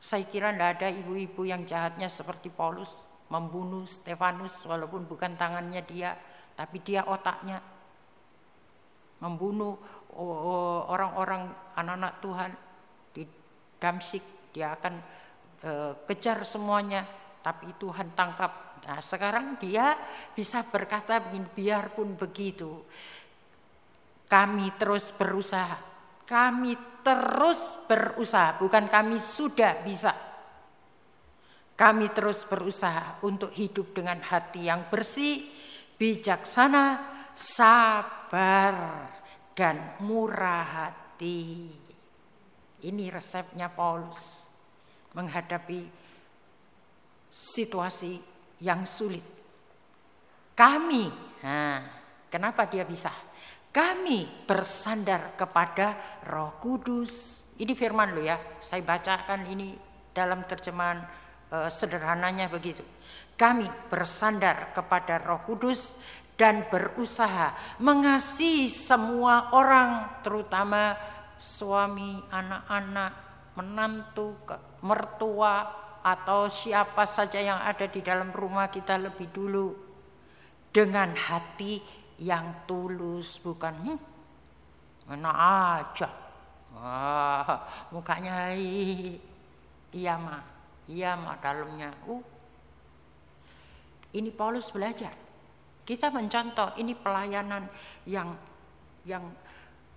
Saya kira tidak ada ibu-ibu yang jahatnya seperti Paulus. Membunuh Stefanus walaupun bukan tangannya dia, tapi dia otaknya. Membunuh orang-orang anak-anak Tuhan di Damsyik. Dia akan kejar semuanya, tapi Tuhan tangkap. Nah, sekarang dia bisa berkata begini, biarpun begitu, kami terus berusaha. Kami terus berusaha, bukan kami sudah bisa. Kami terus berusaha untuk hidup dengan hati yang bersih, bijaksana, sabar, dan murah hati. Ini resepnya Paulus menghadapi situasi yang sulit. Kami, kenapa dia bisa? Kami bersandar kepada Roh Kudus. Ini firman lo ya, saya bacakan ini dalam terjemahan sederhananya begitu. Kami bersandar kepada Roh Kudus dan berusaha mengasihi semua orang, terutama suami, anak-anak, menantu, mertua, atau siapa saja yang ada di dalam rumah kita lebih dulu dengan hati yang tulus, bukan mana aja mukanya iya mah dalamnya Ini Paulus belajar, kita mencontoh, ini pelayanan yang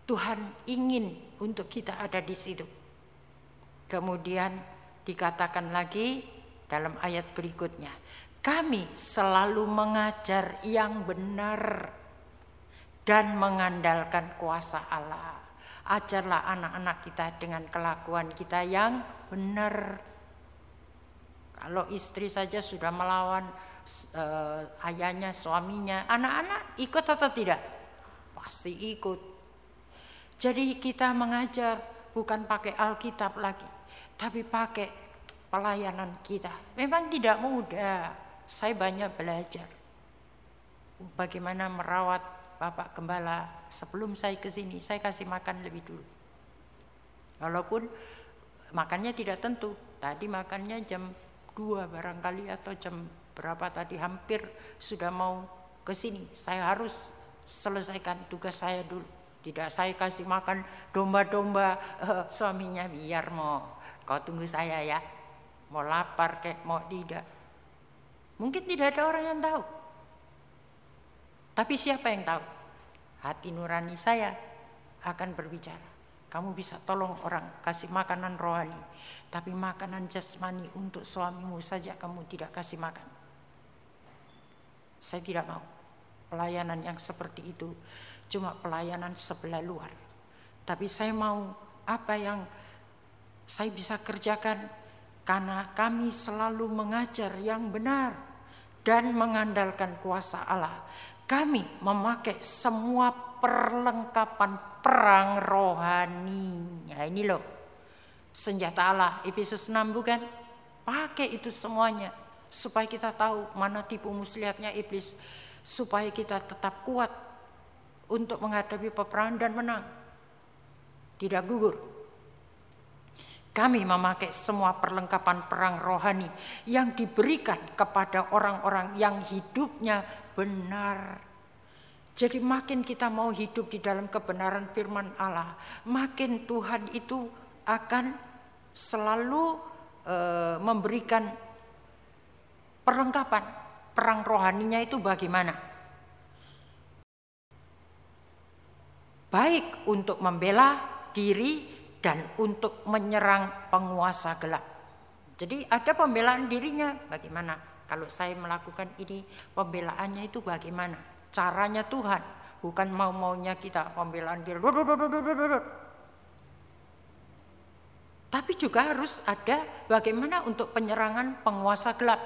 Tuhan ingin untuk kita ada di situ. Kemudian dikatakan lagi dalam ayat berikutnya, kami selalu mengajar yang benar dan mengandalkan kuasa Allah. Ajarlah anak-anak kita dengan kelakuan kita yang benar. Kalau istri saja sudah melawan ayahnya, suaminya, anak-anak ikut atau tidak? Pasti ikut. Jadi kita mengajar bukan pakai Alkitab lagi, tapi pakai pelayanan kita. Memang tidak mudah. Saya banyak belajar bagaimana merawat Bapak Gembala. Sebelum saya ke sini, saya kasih makan lebih dulu. Walaupun makannya tidak tentu. Tadi makannya jam 2 barangkali atau jam berapa tadi, hampir sudah mau ke sini. Saya harus selesaikan tugas saya dulu. Tidak saya kasih makan domba-domba suaminya, biar mau kau tunggu saya ya, mau lapar kayak mau tidak. Mungkin tidak ada orang yang tahu. Tapi siapa yang tahu? Hati nurani saya akan berbicara. Kamu bisa tolong orang, kasih makanan rohani. Tapi makanan jasmani untuk suamimu saja kamu tidak kasih makan. Saya tidak mau. Pelayanan yang seperti itu cuma pelayanan sebelah luar. Tapi saya mau apa yang saya bisa kerjakan, karena kami selalu mengajar yang benar dan mengandalkan kuasa Allah. Kami memakai semua perlengkapan perang rohani. Ya ini loh, senjata Allah, Efesus 6 bukan? Pakai itu semuanya supaya kita tahu mana tipu muslihatnya iblis, supaya kita tetap kuat untuk menghadapi peperangan dan menang, tidak gugur. Kami memakai semua perlengkapan perang rohani yang diberikan kepada orang-orang yang hidupnya benar. Jadi makin kita mau hidup di dalam kebenaran firman Allah, makin Tuhan itu akan selalu memberikan perlengkapan perang rohaninya itu bagaimana? Baik untuk membela diri dan untuk menyerang penguasa gelap. Jadi ada pembelaan dirinya bagaimana? Kalau saya melakukan ini, pembelaannya itu bagaimana? Caranya Tuhan, bukan mau-maunya kita pembelaan diri. Tapi juga harus ada bagaimana untuk penyerangan penguasa gelap.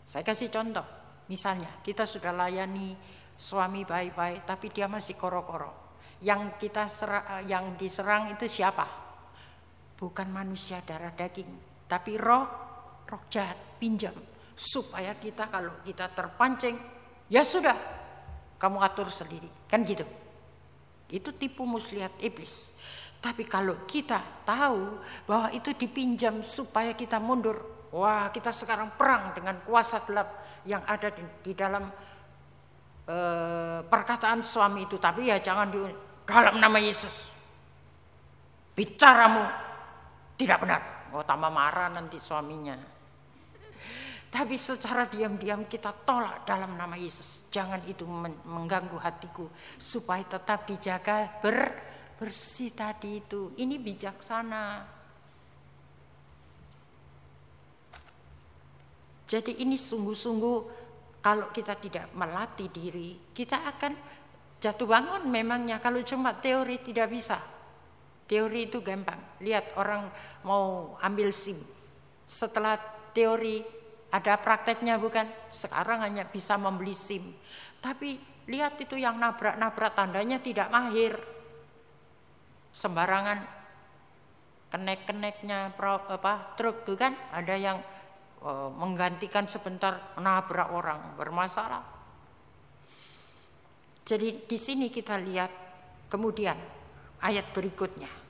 Saya kasih contoh, misalnya kita sudah layani suami baik-baik, tapi dia masih koro-koro. Yang yang diserang itu siapa? Bukan manusia darah daging, tapi roh jahat pinjam, supaya kita kalau kita terpancing, ya sudah, kamu atur sendiri, kan gitu. Itu tipu muslihat iblis. Tapi kalau kita tahu bahwa itu dipinjam supaya kita mundur, wah kita sekarang perang dengan kuasa gelap yang ada di dalam perkataan suami itu. Tapi ya jangan dalam nama Yesus, bicaramu tidak benar. Oh tambah marah nanti suaminya. Tapi secara diam-diam kita tolak dalam nama Yesus. Jangan itu mengganggu hatiku, supaya tetap dijaga bersih tadi itu. Ini bijaksana. Jadi ini sungguh-sungguh, kalau kita tidak melatih diri, kita akan jatuh bangun memangnya. Kalau cuma teori tidak bisa. Teori itu gampang. Lihat orang mau ambil SIM. Setelah teori ada prakteknya bukan? Sekarang hanya bisa membeli SIM. Tapi lihat itu yang nabrak-nabrak, tandanya tidak mahir. Sembarangan kenek-keneknya truk itu kan, ada yang menggantikan sebentar, menabrak orang, bermasalah. Jadi di sini kita lihat kemudian ayat berikutnya.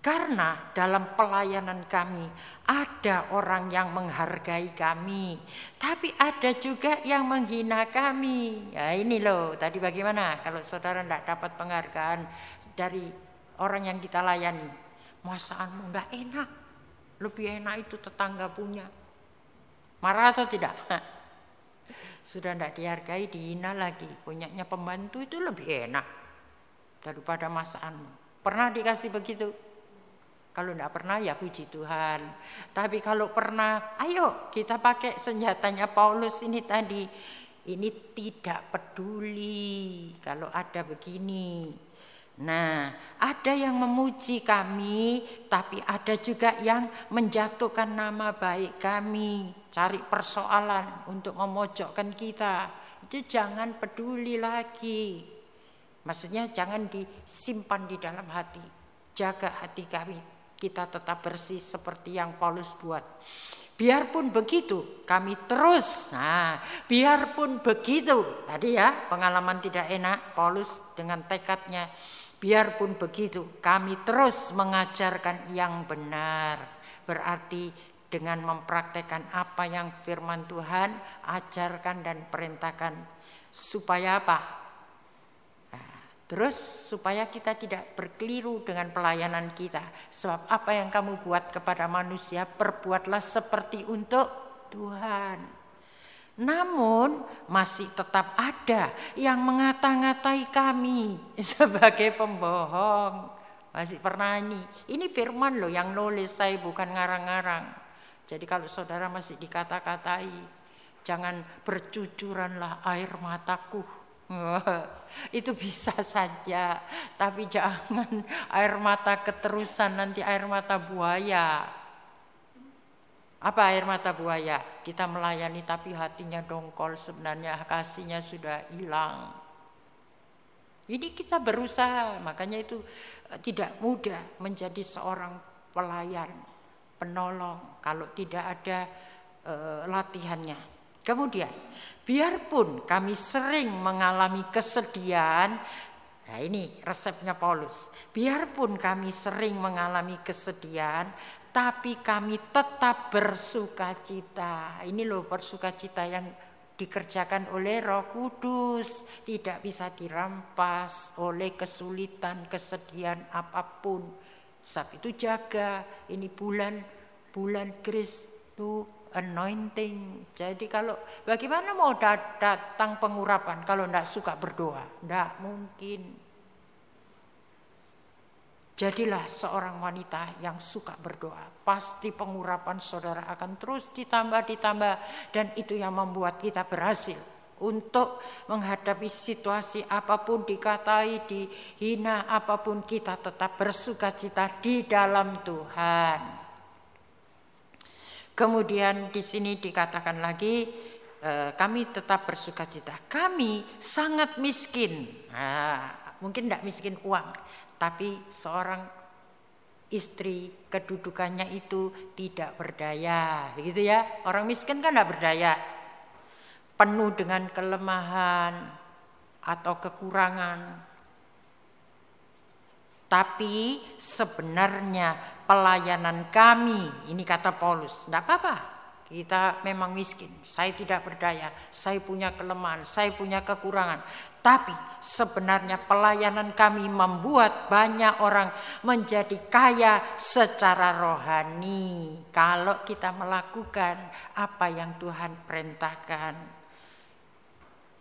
Karena dalam pelayanan kami ada orang yang menghargai kami, tapi ada juga yang menghina kami. Ya ini loh, tadi bagaimana kalau saudara tidak dapat penghargaan dari orang yang kita layani. Masakanmu tidak enak, lebih enak itu tetangga punya. Marah atau tidak? Sudah tidak dihargai, dihina lagi. Punyanya pembantu itu lebih enak daripada masakanmu. Pernah dikasih begitu? Kalau tidak pernah ya puji Tuhan. Tapi kalau pernah, ayo kita pakai senjatanya Paulus ini tadi. Ini tidak peduli kalau ada begini. Nah, ada yang memuji kami, tapi ada juga yang menjatuhkan nama baik kami, cari persoalan untuk memojokkan kita. Itu jangan peduli lagi. Maksudnya jangan disimpan di dalam hati. Jaga hati kami, kita tetap bersih seperti yang Paulus buat. Biarpun begitu, kami terus. Nah, biarpun begitu. Tadi ya, pengalaman tidak enak Paulus dengan tekadnya. Biarpun begitu, kami terus mengajarkan yang benar. Berarti dengan mempraktekkan apa yang firman Tuhan ajarkan dan perintahkan. Supaya apa? Nah, terus supaya kita tidak berkeliru dengan pelayanan kita. Sebab apa yang kamu buat kepada manusia, perbuatlah seperti untuk Tuhan. Namun masih tetap ada yang mengata-ngatai kami sebagai pembohong. Masih pernah ini firman loh yang nulis, saya bukan ngarang-ngarang. Jadi kalau saudara masih dikata-katai, jangan bercucuranlah air mataku. Itu bisa saja, tapi jangan air mata keterusan, nanti air mata buaya. Apa air mata buaya? Kita melayani tapi hatinya dongkol, sebenarnya kasihnya sudah hilang. Ini kita berusaha, makanya itu tidak mudah menjadi seorang pelayan, penolong kalau tidak ada latihannya. Kemudian, biarpun kami sering mengalami kesedihan, nah ini resepnya Paulus. Biarpun kami sering mengalami kesedihan, tapi kami tetap bersukacita. Ini loh bersukacita yang dikerjakan oleh Roh Kudus. Tidak bisa dirampas oleh kesulitan, kesedihan apapun. Sebab itu jaga, ini bulan Kristus anointing. Jadi kalau bagaimana mau datang pengurapan kalau tidak suka berdoa? Tidak mungkin. Jadilah seorang wanita yang suka berdoa. Pasti pengurapan saudara akan terus ditambah. Dan itu yang membuat kita berhasil untuk menghadapi situasi apapun, dikatai, dihina apapun, kita tetap bersukacita di dalam Tuhan. Kemudian di sini dikatakan lagi, kami tetap bersukacita. Kami sangat miskin. Nah, mungkin tidak miskin uang, tapi seorang istri kedudukannya itu tidak berdaya, begitu ya. Orang miskin kan tidak berdaya, penuh dengan kelemahan atau kekurangan. Tapi sebenarnya pelayanan kami, ini kata Paulus, tidak apa-apa, kita memang miskin, saya tidak berdaya, saya punya kelemahan, saya punya kekurangan. Tapi sebenarnya pelayanan kami membuat banyak orang menjadi kaya secara rohani. Kalau kita melakukan apa yang Tuhan perintahkan.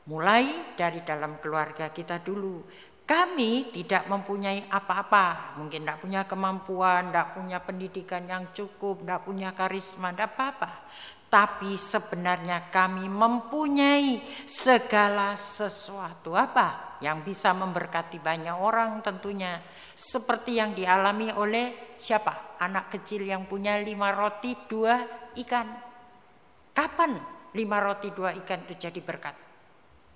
Mulai dari dalam keluarga kita dulu. Kami tidak mempunyai apa-apa, mungkin tidak punya kemampuan, tidak punya pendidikan yang cukup, tidak punya karisma, tidak apa-apa. Tapi sebenarnya kami mempunyai segala sesuatu. Apa? Yang bisa memberkati banyak orang tentunya. Seperti yang dialami oleh siapa? Anak kecil yang punya 5 roti 2 ikan. Kapan 5 roti 2 ikan itu jadi berkat?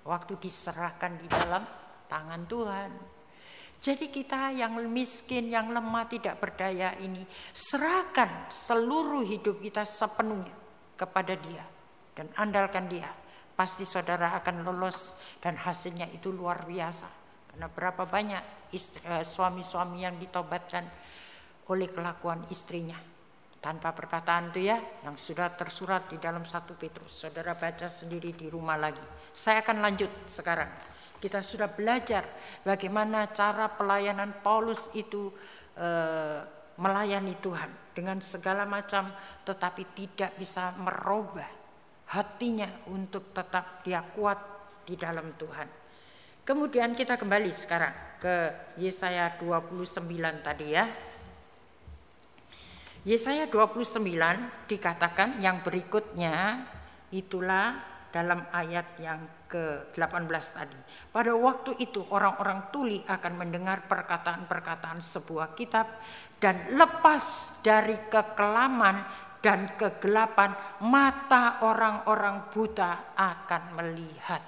Waktu diserahkan di dalam tangan Tuhan. Jadi kita yang miskin, yang lemah, tidak berdaya ini, serahkan seluruh hidup kita sepenuhnya kepada Dia dan andalkan Dia. Pasti saudara akan lolos dan hasilnya itu luar biasa. Karena berapa banyak suami-suami yang ditobatkan oleh kelakuan istrinya tanpa perkataan itu ya, yang sudah tersurat di dalam 1 Petrus. Saudara baca sendiri di rumah lagi. Saya akan lanjut sekarang. Kita sudah belajar bagaimana cara pelayanan Paulus itu melayani Tuhan dengan segala macam, tetapi tidak bisa merubah hatinya untuk tetap dia kuat di dalam Tuhan. Kemudian kita kembali sekarang ke Yesaya 29 tadi ya. Yesaya 29 dikatakan yang berikutnya itulah dalam ayat yang ke-18 tadi. Pada waktu itu orang-orang tuli akan mendengar perkataan-perkataan sebuah kitab dan lepas dari kekelaman dan kegelapan mata orang-orang buta akan melihat.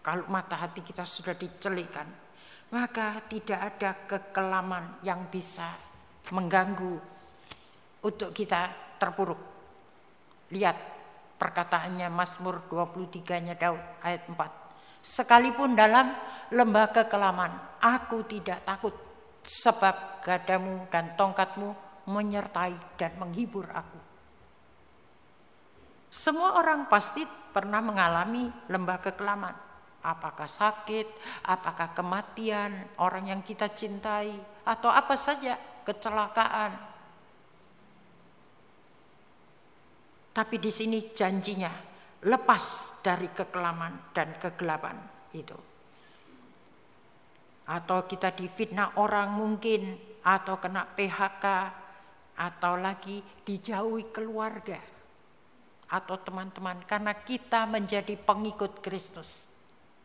Kalau mata hati kita sudah dicelikkan, maka tidak ada kekelaman yang bisa mengganggu untuk kita terpuruk. Lihat perkataannya Mazmur 23-nya Daud ayat 4. Sekalipun dalam lembah kekelaman, aku tidak takut, sebab gadamu dan tongkatmu menyertai dan menghibur aku. Semua orang pasti pernah mengalami lembah kekelaman. Apakah sakit, apakah kematian orang yang kita cintai, atau apa saja, kecelakaan. Tapi di sini janjinya lepas dari kekelaman dan kegelapan itu. Atau kita difitnah orang mungkin, atau kena PHK, atau lagi dijauhi keluarga atau teman-teman, karena kita menjadi pengikut Kristus.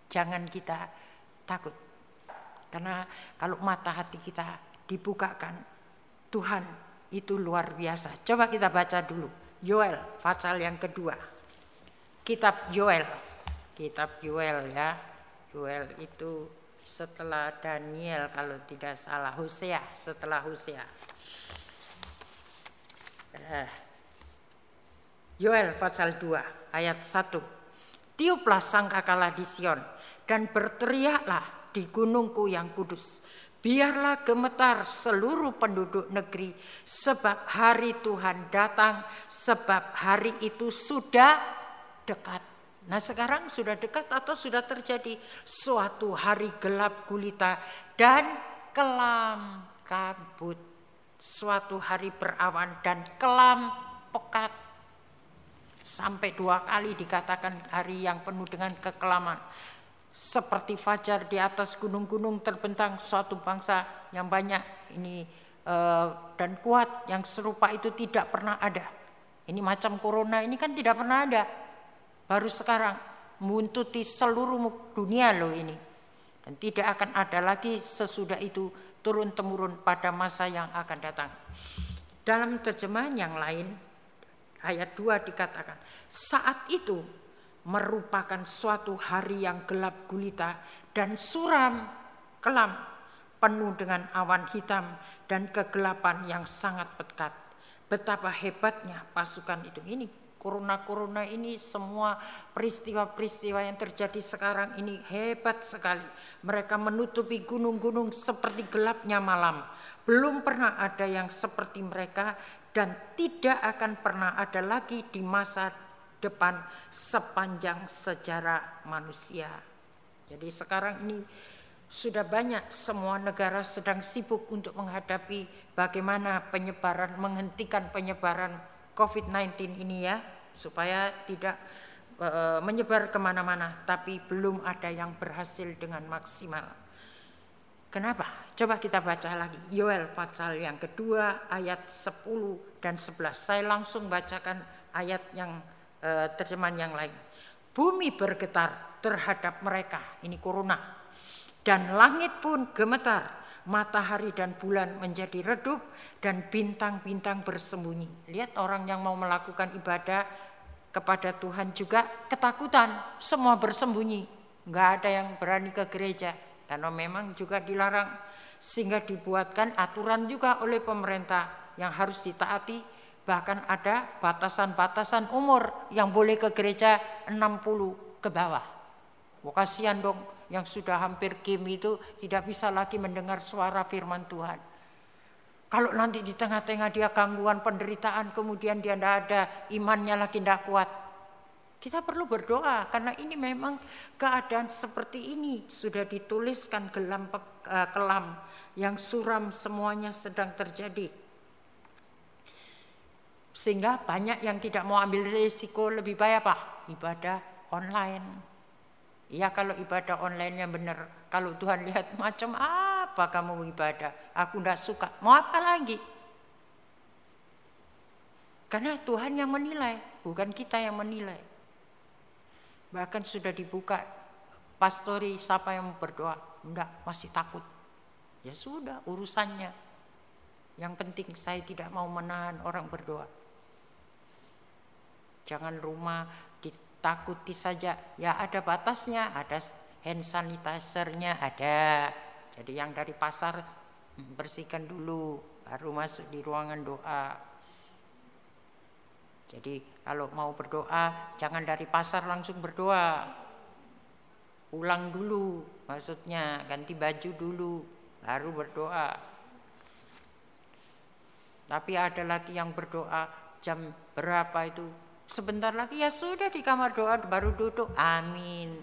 Jangan kita takut, karena kalau mata hati kita dibukakan, Tuhan itu luar biasa. Coba kita baca dulu Yoel pasal yang kedua. Kitab Yoel ya. Yoel itu setelah Daniel kalau tidak salah, Hosea, setelah Hosea. Yoel pasal 2 ayat 1. Tiuplah sangkakala di Sion dan berteriaklah di gunungku yang kudus. Biarlah gemetar seluruh penduduk negeri, sebab hari Tuhan datang, sebab hari itu sudah dekat. Nah, sekarang sudah dekat atau sudah terjadi? Suatu hari gelap gulita dan kelam kabut. Suatu hari berawan dan kelam pekat. Sampai 2 kali dikatakan hari yang penuh dengan kekelaman. Seperti fajar di atas gunung-gunung terbentang suatu bangsa yang banyak ini dan kuat, yang serupa itu tidak pernah ada. Ini macam corona ini kan tidak pernah ada. Baru sekarang muntuti seluruh dunia loh ini. Dan tidak akan ada lagi sesudah itu turun-temurun pada masa yang akan datang. Dalam terjemahan yang lain ayat 2 dikatakan, saat itu merupakan suatu hari yang gelap gulita dan suram, kelam, penuh dengan awan hitam dan kegelapan yang sangat pekat. Betapa hebatnya pasukan itu. Ini corona ini, semua peristiwa-peristiwa yang terjadi sekarang ini hebat sekali. Mereka menutupi gunung-gunung seperti gelapnya malam. Belum pernah ada yang seperti mereka dan tidak akan pernah ada lagi di masa depan sepanjang sejarah manusia. Jadi sekarang ini sudah banyak, semua negara sedang sibuk untuk menghadapi bagaimana menghentikan penyebaran COVID-19 ini ya, supaya tidak menyebar kemana-mana, tapi belum ada yang berhasil dengan maksimal. Kenapa? Coba kita baca lagi Yoel pasal yang kedua ayat 10 dan 11. Saya langsung bacakan ayat yang terjemahan yang lain. Bumi bergetar terhadap mereka, ini corona, dan langit pun gemetar, matahari dan bulan menjadi redup dan bintang-bintang bersembunyi. Lihat, orang yang mau melakukan ibadah kepada Tuhan juga ketakutan, semua bersembunyi, nggak ada yang berani ke gereja karena memang juga dilarang, sehingga dibuatkan aturan juga oleh pemerintah yang harus ditaati. Bahkan ada batasan-batasan umur yang boleh ke gereja 60 ke bawah. Wah, kasihan dong yang sudah hampir kimi itu tidak bisa lagi mendengar suara firman Tuhan. Kalau nanti di tengah-tengah dia gangguan penderitaan, kemudian dia tidak ada imannya lagi, tidak kuat. Kita perlu berdoa karena ini memang keadaan seperti ini sudah dituliskan kelam yang suram semuanya sedang terjadi. Sehingga banyak yang tidak mau ambil risiko, lebih baik apa? Ibadah online. Ya kalau ibadah online yang benar. Kalau Tuhan lihat macam apa kamu ibadah, aku tidak suka, mau apa lagi? Karena Tuhan yang menilai, bukan kita yang menilai. Bahkan sudah dibuka pastori, siapa yang mau berdoa? Enggak, masih takut. Ya sudah, urusannya. Yang penting saya tidak mau menahan orang berdoa. Jangan rumah ditakuti saja. Ya ada batasnya, ada hand sanitizer-nya ada. Jadi yang dari pasar bersihkan dulu, baru masuk di ruangan doa. Jadi kalau mau berdoa, jangan dari pasar langsung berdoa. Ulang dulu, maksudnya ganti baju dulu, baru berdoa. Tapi ada lagi yang berdoa jam berapa itu? Sebentar lagi ya sudah di kamar doa baru duduk, amin,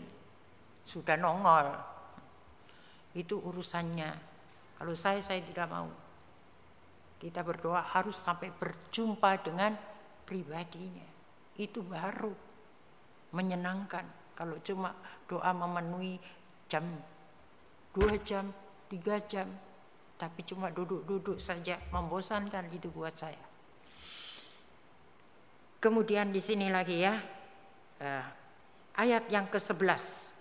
sudah nongol. Itu urusannya. Kalau saya tidak mau. Kita berdoa harus sampai berjumpa dengan pribadinya. Itu baru. menyenangkan. Kalau cuma doa memenuhi jam 2 jam, 3 jam, tapi cuma duduk-duduk saja, membosankan itu buat saya. Kemudian di sini lagi ya, ayat yang ke-11.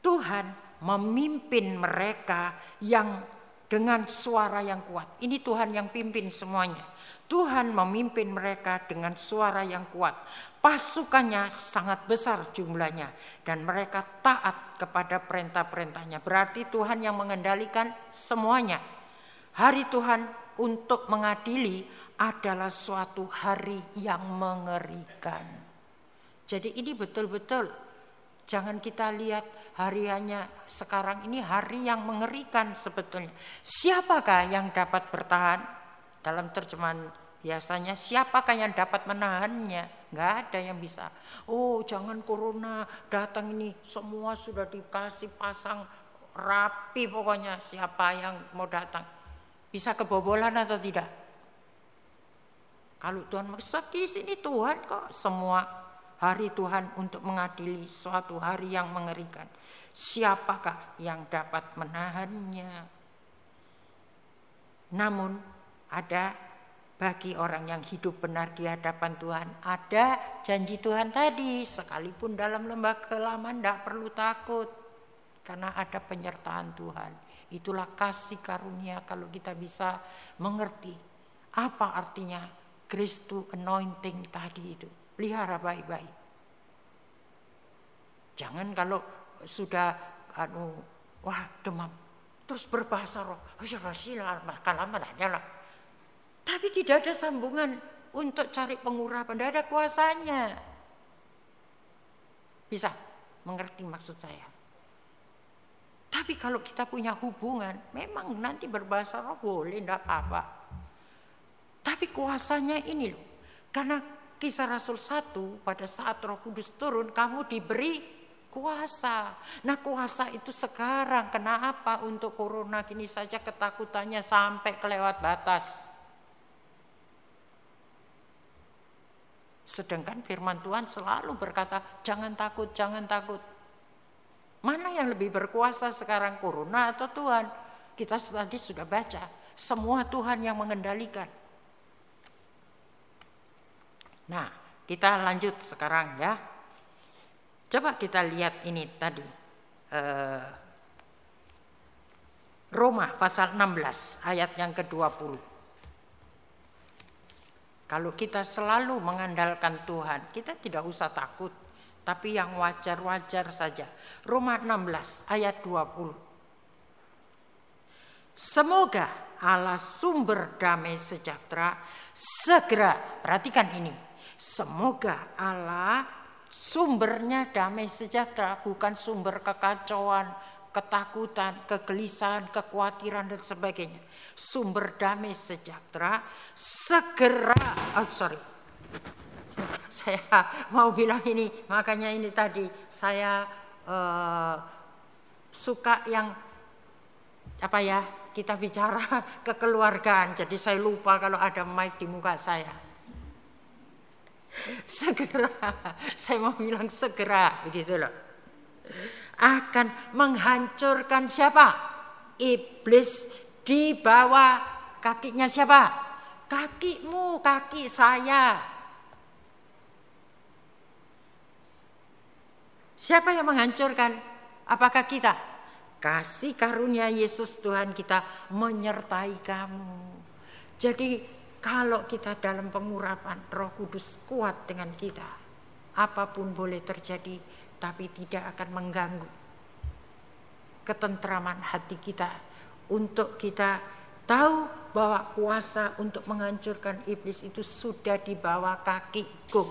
Tuhan memimpin mereka yang dengan suara yang kuat. Ini Tuhan yang pimpin semuanya. Tuhan memimpin mereka dengan suara yang kuat. Pasukannya sangat besar jumlahnya dan mereka taat kepada perintah-perintahnya. Berarti Tuhan yang mengendalikan semuanya. Hari Tuhan untuk mengadili adalah suatu hari yang mengerikan. Jadi ini betul-betul jangan kita lihat hari hanya sekarang ini hari yang mengerikan sebetulnya. Siapakah yang dapat bertahan? Dalam terjemahan biasanya siapakah yang dapat menahannya? Nggak ada yang bisa. Oh, jangan corona datang ini, semua sudah dikasih pasang rapi pokoknya. Siapa yang mau datang? Bisa kebobolan atau tidak? Kalau Tuhan maksud di sini Tuhan kok semua hari Tuhan untuk mengadili suatu hari yang mengerikan. Siapakah yang dapat menahannya? Namun ada bagi orang yang hidup benar di hadapan Tuhan, ada janji Tuhan tadi, sekalipun dalam lembah kelaman tidak perlu takut, karena ada penyertaan Tuhan. Itulah kasih karunia kalau kita bisa mengerti apa artinya grace to anointing tadi itu. Pelihara baik-baik. Jangan kalau sudah demam terus berbahasa roh, tapi tidak ada sambungan untuk cari pengurapan, tidak ada kuasanya. Bisa mengerti maksud saya? Tapi kalau kita punya hubungan, memang nanti berbahasa roh boleh, tidak apa-apa. Tapi kuasanya ini loh, karena Kisah Rasul 1 pada saat Roh Kudus turun, kamu diberi kuasa. Nah kuasa itu sekarang, kenapa untuk corona gini saja ketakutannya sampai kelewat batas. Sedangkan firman Tuhan selalu berkata, jangan takut, jangan takut. Mana yang lebih berkuasa sekarang, corona atau Tuhan? Kita tadi sudah baca, semua Tuhan yang mengendalikan. Nah, kita lanjut sekarang ya. Coba kita lihat ini tadi. Roma pasal 16 ayat yang ke-20. Kalau kita selalu mengandalkan Tuhan, kita tidak usah takut. Tapi yang wajar-wajar saja. Roma 16 ayat 20. Semoga Allah sumber damai sejahtera segera, perhatikan ini. Semoga Allah sumbernya damai sejahtera, bukan sumber kekacauan, ketakutan, kegelisahan, kekhawatiran dan sebagainya. Sumber damai sejahtera segera, saya mau bilang ini, makanya ini tadi saya suka yang kita bicara kekeluargaan, jadi saya lupa kalau ada mic di muka saya. Segera, saya mau bilang segera, begitu loh. Akan menghancurkan siapa? Iblis di bawah kakinya siapa? Kakimu, kaki saya. Siapa yang menghancurkan? Apakah kita? Kasih karunia Yesus Tuhan kita menyertai kamu. Jadi kalau kita dalam pengurapan, Roh Kudus kuat dengan kita. Apapun boleh terjadi, tapi tidak akan mengganggu ketentraman hati kita. Untuk kita tahu bahwa kuasa untuk menghancurkan iblis itu sudah di bawah kakiku.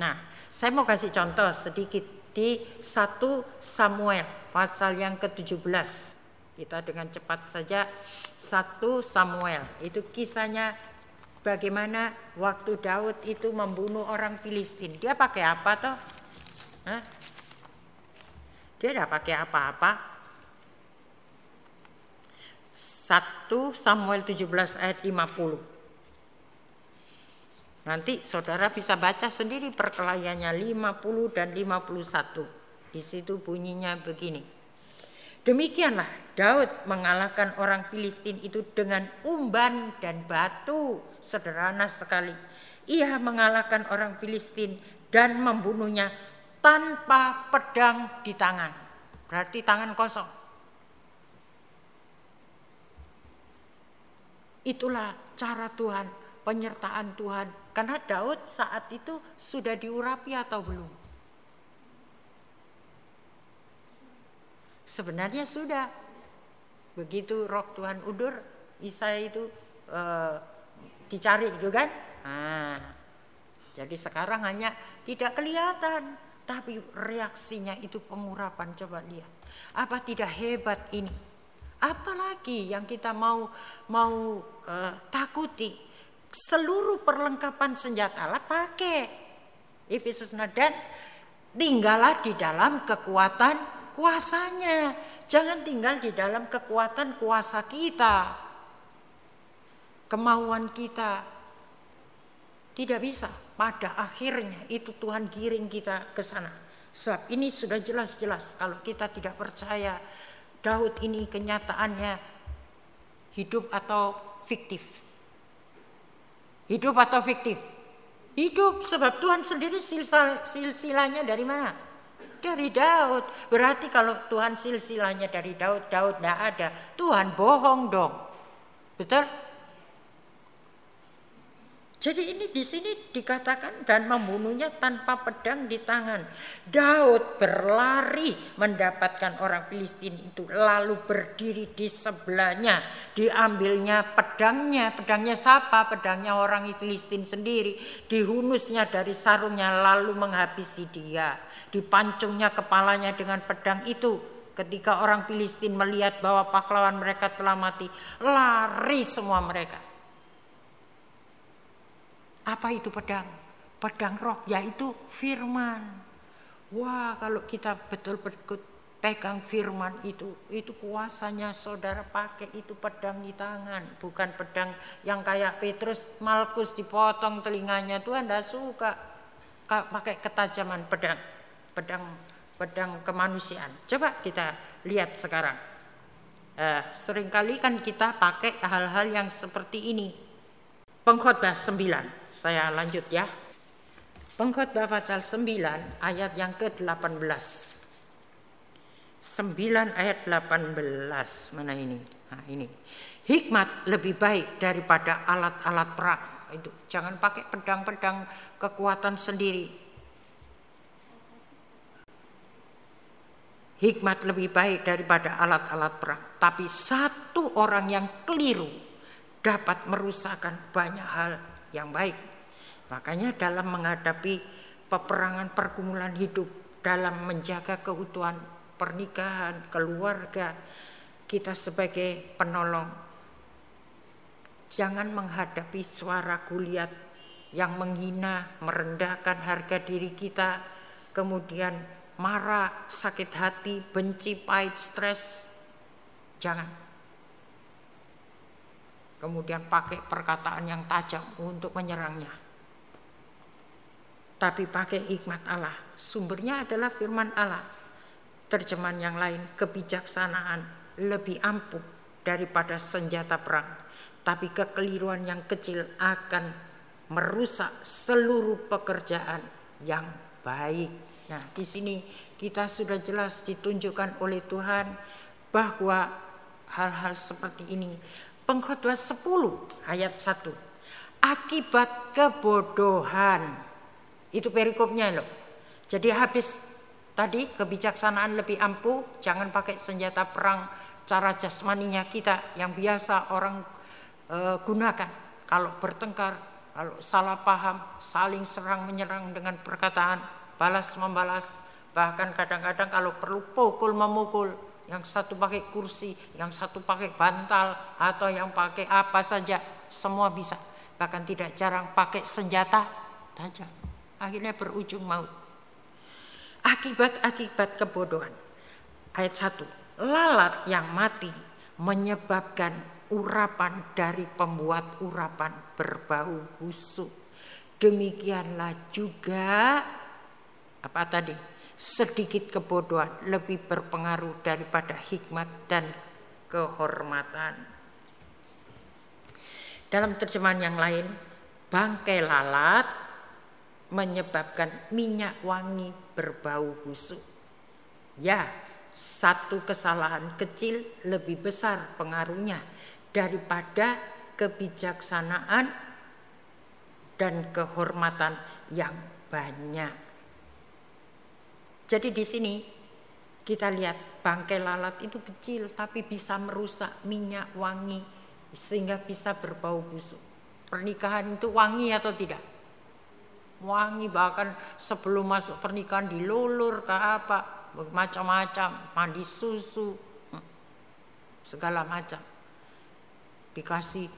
Nah, saya mau kasih contoh sedikit di 1 Samuel pasal yang ke-17. Kita dengan cepat saja 1 Samuel. Itu kisahnya bagaimana waktu Daud itu membunuh orang Filistin. Dia pakai apa toh? Dia tidak pakai apa-apa. 1 Samuel 17 ayat 50. Nanti saudara bisa baca sendiri Perkelahiannya 50 dan 51. Di situ bunyinya begini. Demikianlah Daud mengalahkan orang Filistin itu dengan umban dan batu. Sederhana sekali. Ia mengalahkan orang Filistin dan membunuhnya tanpa pedang di tangan. Berarti tangan kosong. Itulah cara Tuhan, penyertaan Tuhan. Karena Daud saat itu sudah diurapi atau belum? Sebenarnya sudah. Begitu roh Tuhan udur, Isai itu dicari gitu kan. Nah, jadi sekarang hanya tidak kelihatan, tapi reaksinya itu pengurapan. Coba lihat, apa tidak hebat ini? Apalagi yang kita mau takuti? Seluruh perlengkapan senjata lah pakai. Efesus 6, dan tinggallah di dalam kekuatan kuasanya. Jangan tinggal di dalam kekuatan kuasa kita, kemauan kita. Tidak bisa. Pada akhirnya itu Tuhan giring kita ke sana. Sebab ini sudah jelas-jelas kalau kita tidak percaya Daud ini kenyataannya hidup atau fiktif. Hidup atau fiktif? Hidup, sebab Tuhan sendiri silsilahnya dari mana? Dari Daud. Berarti kalau Tuhan silsilahnya dari Daud, Daud tidak ada. Tuhan bohong dong. Betul? Jadi ini di sini dikatakan dan membunuhnya tanpa pedang di tangan. Daud berlari mendapatkan orang Filistin itu, lalu berdiri di sebelahnya. Diambilnya pedangnya. Pedangnya siapa? Pedangnya orang Filistin sendiri. Dihunusnya dari sarungnya lalu menghabisi dia. Dipancungnya kepalanya dengan pedang itu. Ketika orang Filistin melihat bahwa pahlawan mereka telah mati, lari semua mereka. Apa itu pedang? Pedang roh, yaitu firman. Wah, kalau kita betul-betul pegang firman itu kuasanya saudara pakai itu pedang di tangan. Bukan pedang yang kayak Petrus, Malkus dipotong telinganya. Tuhan tidak suka pakai ketajaman pedang kemanusiaan. Coba kita lihat sekarang. Seringkali kan kita pakai hal-hal yang seperti ini. Pengkhotbah 9. Saya lanjut ya. Pengkhotbah pasal 9 ayat yang ke-18. 9 ayat 18. Mana ini? Nah, ini. Hikmat lebih baik daripada alat-alat perang. Itu jangan pakai pedang-pedang kekuatan sendiri. Hikmat lebih baik daripada alat-alat perang. Tapi satu orang yang keliru dapat merusakkan banyak hal yang baik. Makanya dalam menghadapi peperangan pergumulan hidup, dalam menjaga keutuhan pernikahan, keluarga, kita sebagai penolong jangan menghadapi suara Goliat yang menghina, merendahkan harga diri kita, kemudian marah, sakit hati, benci, pahit, stres. Jangan. Kemudian pakai perkataan yang tajam untuk menyerangnya. Tapi pakai hikmat Allah. Sumbernya adalah firman Allah. Terjemahan yang lain, kebijaksanaan lebih ampuh daripada senjata perang. Tapi kekeliruan yang kecil akan merusak seluruh pekerjaan yang baik. Nah, di sini kita sudah jelas ditunjukkan oleh Tuhan bahwa hal-hal seperti ini. Pengkhotbah 10 ayat 1. Akibat kebodohan. Itu perikopnya loh. Jadi habis tadi kebijaksanaan lebih ampuh, jangan pakai senjata perang cara jasmaninya kita yang biasa orang gunakan. Kalau bertengkar, kalau salah paham, saling serang menyerang dengan perkataan, balas membalas, bahkan kadang-kadang kalau perlu pukul memukul. Yang satu pakai kursi, yang satu pakai bantal, atau yang pakai apa saja, semua bisa. Bahkan tidak jarang pakai senjata tajam. Akhirnya berujung maut. Akibat-akibat kebodohan. Ayat 1. Lalat yang mati menyebabkan urapan dari pembuat urapan berbau busuk. demikianlah juga apa tadi? Sedikit kebodohan lebih berpengaruh daripada hikmat dan kehormatan. Dalam terjemahan yang lain, bangkai lalat menyebabkan minyak wangi berbau busuk. Ya, satu kesalahan kecil lebih besar pengaruhnya daripada kebijaksanaan dan kehormatan yang banyak. Jadi di sini kita lihat bangkai lalat itu kecil tapi bisa merusak minyak wangi sehingga bisa berbau busuk. Pernikahan itu wangi atau tidak? Wangi, bahkan sebelum masuk pernikahan dilulur ke apa, macam-macam, mandi susu, segala macam. Dikasih,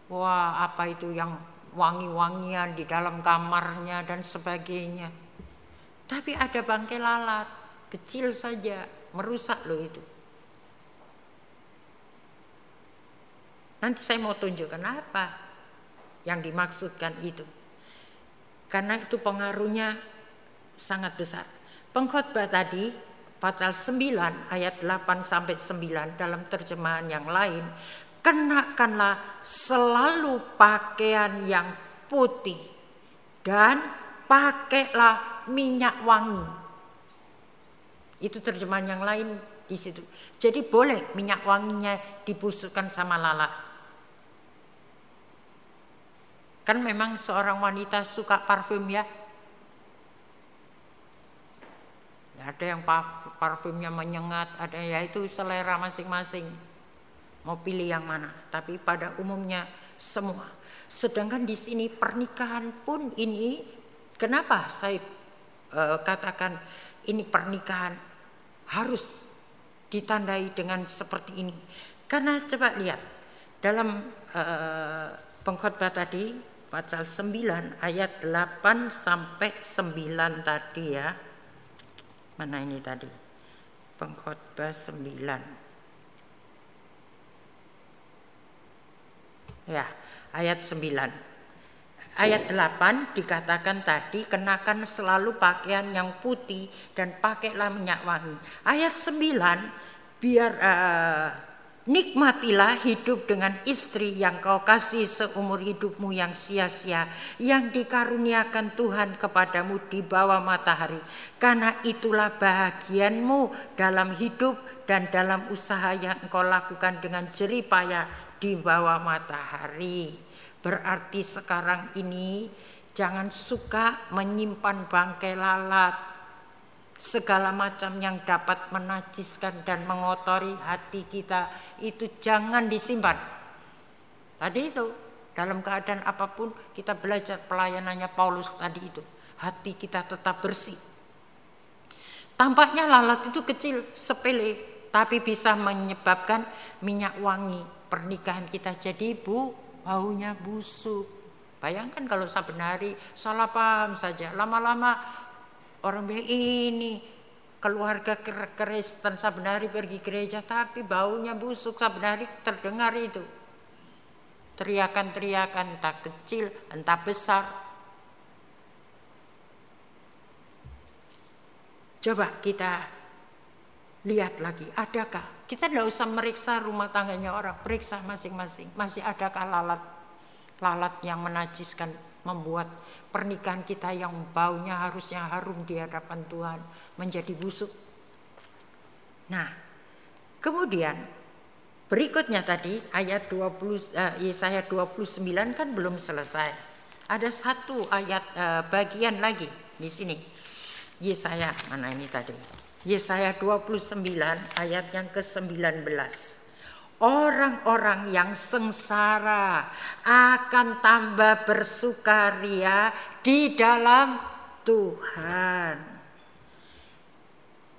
wah apa itu yang wangi-wangian di dalam kamarnya dan sebagainya. Tapi ada bangkai lalat, kecil saja, merusak loh itu. Nanti saya mau tunjukkan apa yang dimaksudkan itu. Karena itu pengaruhnya sangat besar. Pengkhotbah tadi, pasal 9 ayat 8 sampai 9 dalam terjemahan yang lain, kenakanlah selalu pakaian yang putih dan pakailah minyak wangi. Itu terjemahan yang lain di situ. Jadi boleh minyak wanginya dibusukkan sama lalat. Kan memang seorang wanita suka parfum ya. Ada yang parfumnya menyengat, ada ya itu selera masing-masing. Mau pilih yang mana? Tapi pada umumnya semua. Sedangkan di sini pernikahan pun ini, kenapa saya katakan ini pernikahan harus ditandai dengan seperti ini? Karena coba lihat dalam pengkhotbah tadi pasal 9 ayat 8 sampai 9 tadi ya. Mana ini tadi? Pengkhotbah 9. Ya, ayat 9. Ayat 8 dikatakan tadi, kenakan selalu pakaian yang putih dan pakailah minyak wangi. Ayat 9, biar nikmatilah hidup dengan istri yang kau kasih seumur hidupmu yang sia-sia, yang dikaruniakan Tuhan kepadamu di bawah matahari. Karena itulah bahagianmu dalam hidup dan dalam usaha yang kau lakukan dengan jerih payah di bawah matahari. Berarti sekarang ini jangan suka menyimpan bangkai lalat, segala macam yang dapat menajiskan dan mengotori hati kita itu jangan disimpan. Tadi itu dalam keadaan apapun kita belajar pelayanannya Paulus tadi itu, hati kita tetap bersih. Tampaknya lalat itu kecil, sepele, tapi bisa menyebabkan minyak wangi pernikahan kita jadi baunya busuk. Bayangkan kalau saben hari salah paham saja, lama-lama orang ini keluarga Kristen saben hari pergi gereja tapi baunya busuk, saben hari terdengar itu teriakan-teriakan, entah kecil entah besar. Coba kita lihat lagi, adakah kita tidak usah meriksa rumah tangganya orang, periksa masing-masing. Masih adakah lalat yang menajiskan, membuat pernikahan kita yang baunya harusnya harum di hadapan Tuhan menjadi busuk? Nah, kemudian berikutnya tadi ayat 20, Yesaya 29 kan belum selesai. Ada satu ayat bagian lagi di sini. Yesaya mana ini tadi? Yesaya 29 ayat yang ke-19. Orang-orang yang sengsara akan tambah bersukaria di dalam Tuhan.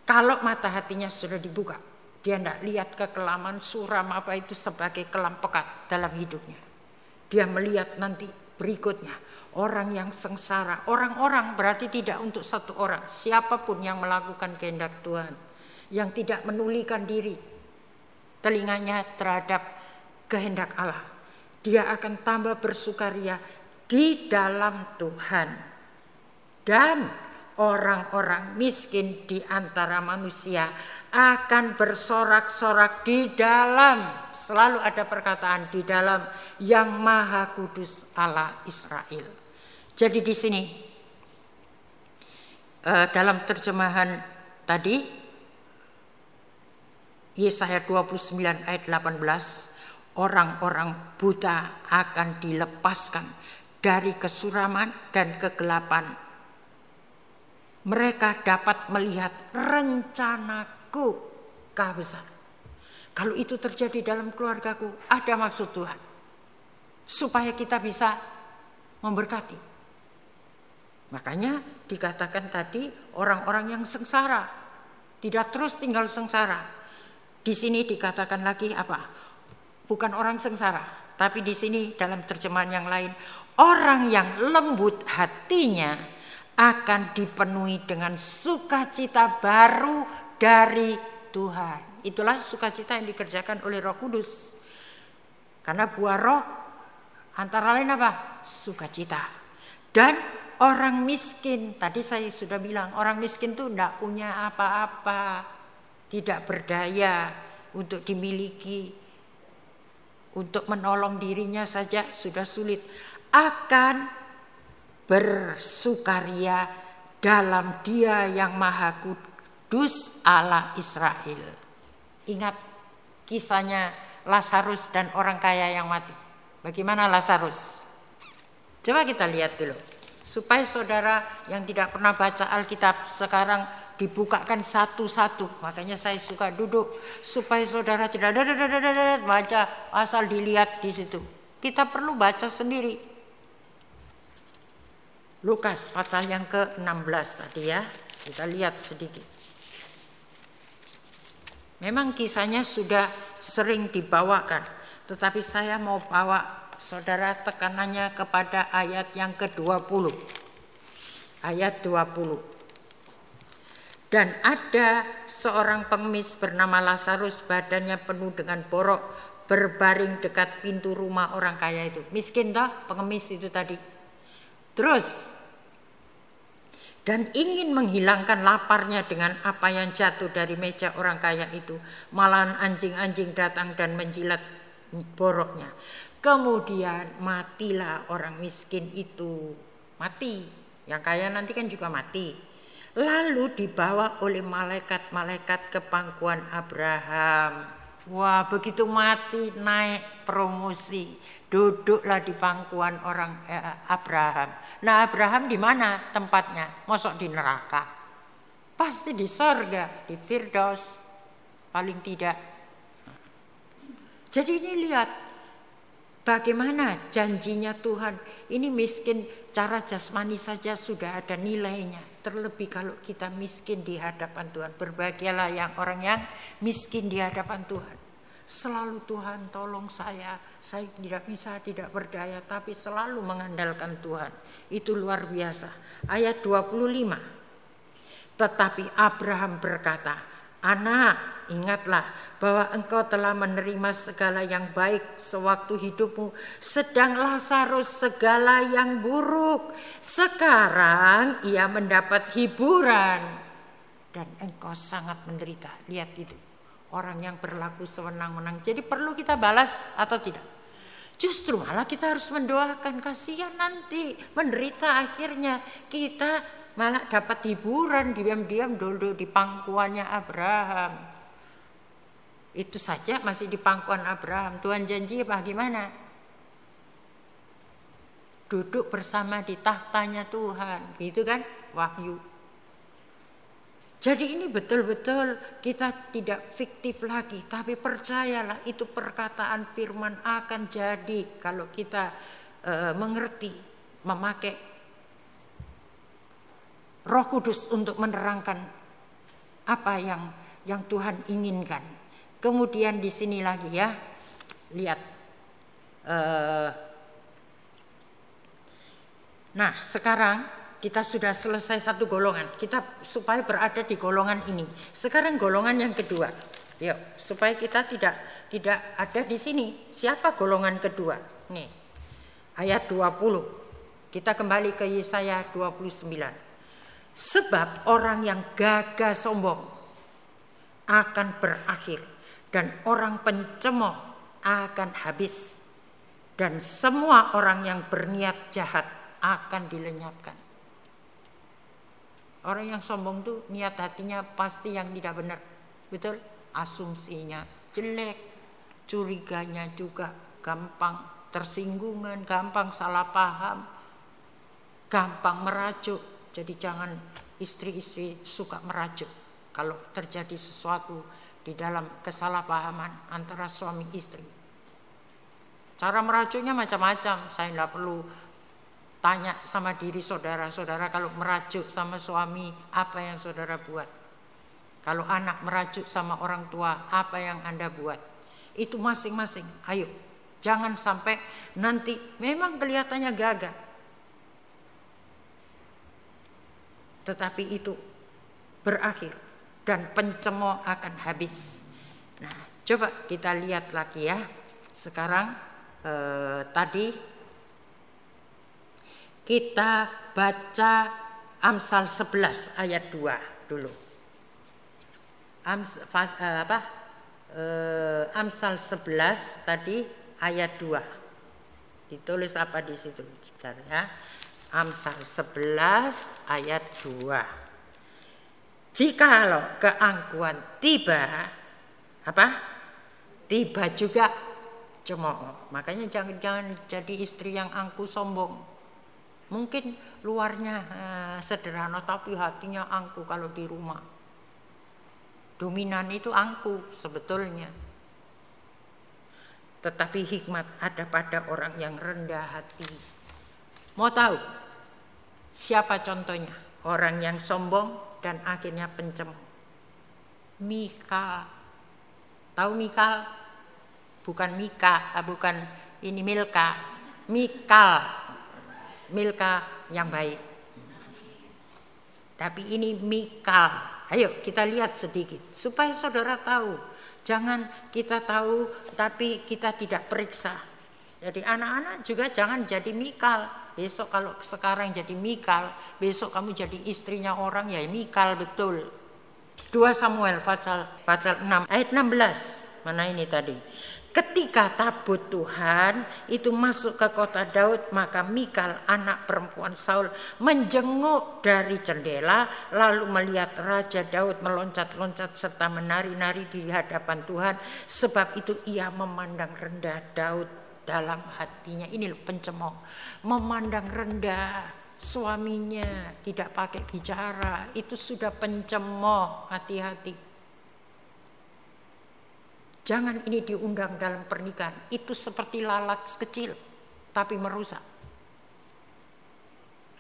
Kalau mata hatinya sudah dibuka, dia tidak lihat kekelaman suram apa itu sebagai kelam pekat dalam hidupnya. Dia melihat nanti berikutnya. Orang yang sengsara, orang-orang berarti tidak untuk satu orang, siapapun yang melakukan kehendak Tuhan, yang tidak menulikan diri, telinganya terhadap kehendak Allah, dia akan tambah bersukaria di dalam Tuhan, dan orang-orang miskin di antara manusia akan bersorak-sorak di dalam, selalu ada perkataan di dalam, yang Maha Kudus Allah Israel. Jadi di sini dalam terjemahan tadi Yesaya 29 ayat 18, orang-orang buta akan dilepaskan dari kesuraman dan kegelapan. Mereka dapat melihat rencanaku besar. Kalau itu terjadi dalam keluargaku, ada maksud Tuhan supaya kita bisa memberkati. Makanya dikatakan tadi orang-orang yang sengsara tidak terus tinggal sengsara. Di sini dikatakan lagi apa? Bukan orang sengsara, tapi di sini dalam terjemahan yang lain, orang yang lembut hatinya akan dipenuhi dengan sukacita baru dari Tuhan. Itulah sukacita yang dikerjakan oleh Roh Kudus. Karena buah roh antara lain apa? Sukacita. Dan orang miskin, tadi saya sudah bilang, orang miskin itu tidak punya apa-apa, tidak berdaya untuk dimiliki, untuk menolong dirinya saja sudah sulit, akan bersukaria dalam Dia yang Maha Kudus Allah Israel. Ingat kisahnya Lazarus dan orang kaya yang mati. Bagaimana Lazarus? Coba kita lihat dulu, supaya saudara yang tidak pernah baca Alkitab sekarang dibukakan satu-satu. Makanya saya suka duduk supaya saudara tidak baca asal dilihat di situ. Kita perlu baca sendiri. Lukas pasal yang ke-16 tadi ya, kita lihat sedikit. Memang kisahnya sudah sering dibawakan, tetapi saya mau bawa saudara tekanannya kepada ayat yang ke-20. Ayat 20. Dan ada seorang pengemis bernama Lazarus, badannya penuh dengan borok, berbaring dekat pintu rumah orang kaya itu. Miskin toh pengemis itu tadi. Terus, dan ingin menghilangkan laparnya dengan apa yang jatuh dari meja orang kaya itu. Malahan anjing-anjing datang dan menjilat boroknya. Kemudian matilah orang miskin itu. Mati. Yang kaya nanti kan juga mati. Lalu dibawa oleh malaikat-malaikat ke pangkuan Abraham. Wah, begitu mati naik promosi, duduklah di pangkuan orang Abraham. Nah, Abraham di mana tempatnya? Mosok di neraka? Pasti di sorga, di Firdaus paling tidak. Jadi ini lihat bagaimana janjinya Tuhan. Ini miskin cara jasmani saja sudah ada nilainya. Terlebih kalau kita miskin di hadapan Tuhan. Berbahagialah yang orang yang miskin di hadapan Tuhan. Selalu Tuhan tolong saya tidak bisa, tidak berdaya, tapi selalu mengandalkan Tuhan. Itu luar biasa. Ayat 25. Tetapi Abraham berkata, anak, ingatlah bahwa engkau telah menerima segala yang baik sewaktu hidupmu, sedang Lazarus segala yang buruk. Sekarang ia mendapat hiburan dan engkau sangat menderita. Lihat itu, orang yang berlaku sewenang-wenang. Jadi perlu kita balas atau tidak? Justru malah kita harus mendoakan, kasihan nanti menderita, akhirnya kita malah dapat hiburan diam-diam duduk di pangkuannya Abraham. Itu saja masih di pangkuan Abraham. Tuhan janji bagaimana? Duduk bersama di tahtanya Tuhan, gitu kan? Wahyu. Jadi ini betul-betul kita tidak fiktif lagi, tapi percayalah itu perkataan firman akan jadi kalau kita mengerti, memakai Roh Kudus untuk menerangkan apa yang Tuhan inginkan. Kemudian di sini lagi ya, lihat. Nah sekarang kita sudah selesai satu golongan. Kita supaya berada di golongan ini. Sekarang golongan yang kedua. Yuk, supaya kita tidak ada di sini. Siapa golongan kedua? Nih, ayat 20. Kita kembali ke Yesaya 29. Sebab orang yang gagah sombong akan berakhir, dan orang pencemooh akan habis, dan semua orang yang berniat jahat akan dilenyapkan. Orang yang sombong tuh niat hatinya pasti yang tidak benar, betul? Asumsinya jelek, curiganya juga gampang tersinggungan, gampang salah paham, gampang merajuk. Jadi jangan istri-istri suka merajuk kalau terjadi sesuatu di dalam kesalahpahaman antara suami istri. Cara meracuknya macam-macam. Saya tidak perlu tanya sama diri saudara-saudara, kalau merajuk sama suami apa yang saudara buat. Kalau anak merajuk sama orang tua apa yang Anda buat. Itu masing-masing. Ayo, jangan sampai nanti memang kelihatannya gagah, tetapi itu berakhir dan pencemooh akan habis. Nah, coba kita lihat lagi ya. Sekarang tadi kita baca Amsal 11 ayat 2 dulu. Amsal 11 tadi ayat 2. Ditulis apa di situ, saudara ya? Amsal 11 ayat 2. Jikalau keangkuhan tiba, tiba juga cemooh. Makanya jangan jadi istri yang angku sombong. Mungkin luarnya sederhana tapi hatinya angku kalau di rumah. Dominan itu angku sebetulnya. Tetapi hikmat ada pada orang yang rendah hati. Mau tahu siapa contohnya? Orang yang sombong dan akhirnya pencemooh. Mikal. Tahu Mikal? Bukan Mika, bukan ini Milka. Mikal. Milka yang baik. Tapi ini Mikal. Ayo kita lihat sedikit supaya saudara tahu. Jangan kita tahu tapi kita tidak periksa. Jadi anak-anak juga jangan jadi Mikal. Besok kalau sekarang jadi Mikal, besok kamu jadi istrinya orang ya Mikal betul. 2 Samuel pasal 6 ayat 16. Mana ini tadi? Ketika tabut Tuhan itu masuk ke kota Daud, maka Mikal anak perempuan Saul menjenguk dari jendela lalu melihat Raja Daud meloncat-loncat serta menari-nari di hadapan Tuhan. Sebab itu ia memandang rendah Daud dalam hatinya. Ini pencemooh, memandang rendah suaminya, tidak pakai bicara, itu sudah pencemooh. Hati-hati, jangan ini diundang dalam pernikahan. Itu seperti lalat kecil tapi merusak.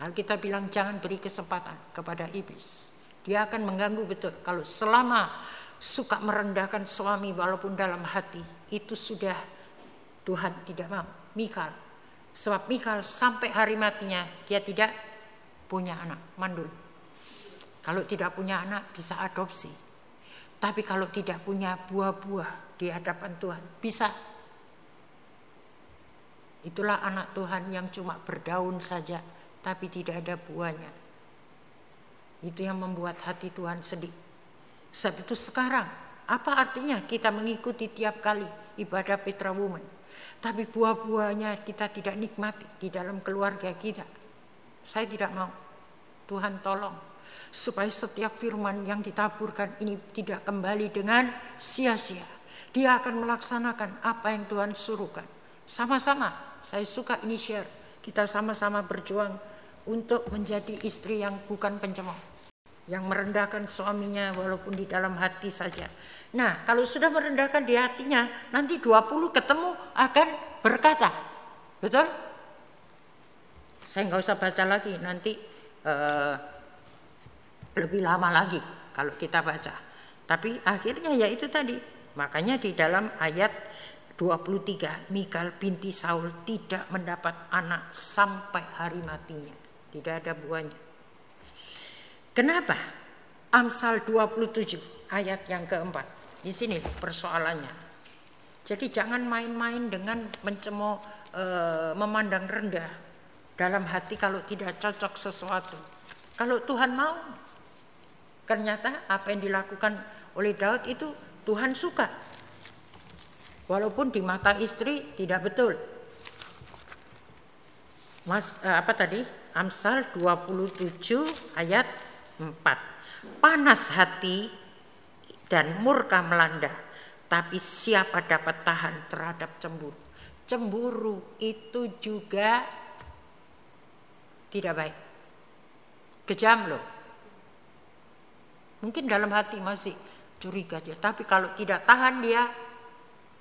Alkitab bilang jangan beri kesempatan kepada iblis. Dia akan mengganggu betul. Kalau selama suka merendahkan suami walaupun dalam hati, itu sudah Tuhan tidak mau. Mikal. Sebab Mikal sampai hari matinya dia tidak punya anak, mandul. Kalau tidak punya anak bisa adopsi. Tapi kalau tidak punya buah-buah di hadapan Tuhan bisa. Itulah anak Tuhan yang cuma berdaun saja tapi tidak ada buahnya. Itu yang membuat hati Tuhan sedih. Sebab itu sekarang apa artinya kita mengikuti tiap kali ibadah Petra Women, tapi buah-buahnya kita tidak nikmati di dalam keluarga kita. Saya tidak mau. Tuhan tolong supaya setiap firman yang ditaburkan ini tidak kembali dengan sia-sia. Dia akan melaksanakan apa yang Tuhan suruhkan. Sama-sama, saya suka ini share. Kita sama-sama berjuang untuk menjadi istri yang bukan pencemooh, yang merendahkan suaminya walaupun di dalam hati saja. Nah, kalau sudah merendahkan di hatinya, nanti 20 ketemu akan berkata. Betul? Saya nggak usah baca lagi, nanti lebih lama lagi kalau kita baca. Tapi akhirnya ya itu tadi. Makanya di dalam ayat 23, Mikal binti Saul tidak mendapat anak sampai hari matinya. Tidak ada buahnya. Kenapa? Amsal 27 ayat yang keempat. Di sini persoalannya. Jadi jangan main-main dengan mencemooh, memandang rendah. dalam hati kalau tidak cocok sesuatu. Kalau Tuhan mau, ternyata apa yang dilakukan oleh Daud itu Tuhan suka. Walaupun di mata istri tidak betul. Amsal 27 ayat 4. Panas hati dan murka melanda, tapi siapa dapat tahan terhadap cemburu? Cemburu itu juga tidak baik. Kejam loh. Mungkin dalam hati masih curiga dia, tapi kalau tidak tahan dia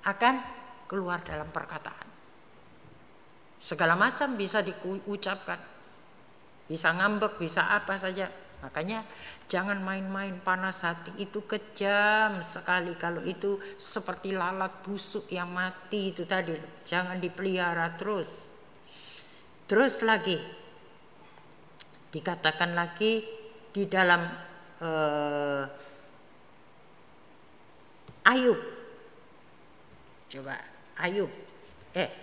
akan keluar dalam perkataan. Segala macam bisa diucapkan. Bisa ngambek, bisa apa saja. Makanya jangan main-main, panas hati itu kejam sekali. Kalau itu seperti lalat busuk yang mati itu tadi. Jangan dipelihara terus. Terus lagi dikatakan lagi di dalam Ayub. Coba Ayub.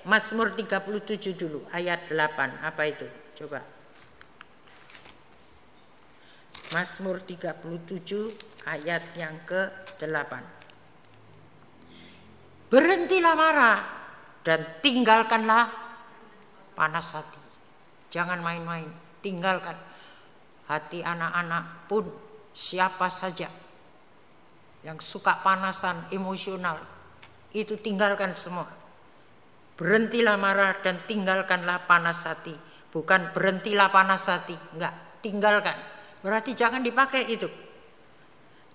Mazmur 37 dulu ayat 8. Apa itu? Coba. Mazmur 37 ayat yang ke-8. Berhentilah marah dan tinggalkanlah panas hati. Jangan main-main, tinggalkan. Hati anak-anak pun siapa saja yang suka panasan emosional itu tinggalkan semua. Berhentilah marah dan tinggalkanlah panas hati. Bukan berhentilah panas hati, enggak, tinggalkan. Berarti jangan dipakai itu.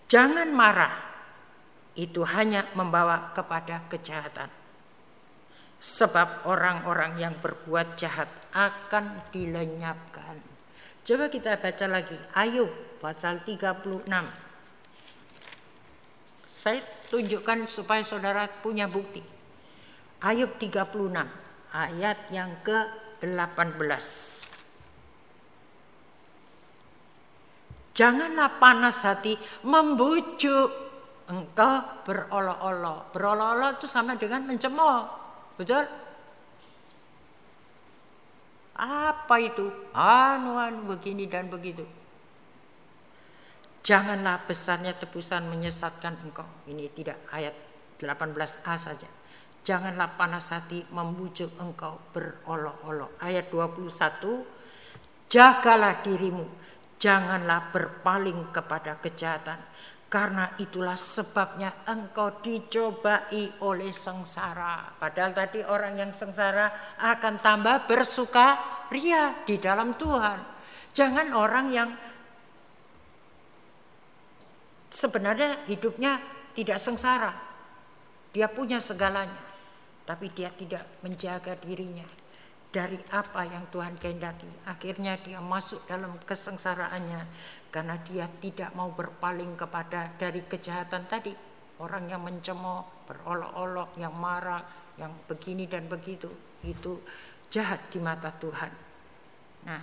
Jangan marah. Itu hanya membawa kepada kejahatan. Sebab orang-orang yang berbuat jahat akan dilenyapkan. Coba kita baca lagi Ayub pasal 36. Saya tunjukkan supaya saudara punya bukti. Ayub 36 ayat yang ke-18. Janganlah panas hati membujuk engkau berolok-olok. Berolok-olok itu sama dengan mencemooh. Betul? Apa itu? Anu begini dan begitu. Janganlah besarnya tebusan menyesatkan engkau. Ini tidak ayat 18a saja. Janganlah panas hati membujuk engkau berolok-olok. Ayat 21. Jagalah dirimu. Janganlah berpaling kepada kejahatan, karena itulah sebabnya engkau dicobai oleh sengsara. Padahal tadi orang yang sengsara akan tambah bersukaria di dalam Tuhan. Jangan orang yang sebenarnya hidupnya tidak sengsara, dia punya segalanya, tapi dia tidak menjaga dirinya dari apa yang Tuhan kehendaki. Akhirnya dia masuk dalam kesengsaraannya karena dia tidak mau berpaling kepada dari kejahatan tadi. Orang yang mencemooh, berolok-olok, yang marah, yang begini dan begitu, itu jahat di mata Tuhan. Nah,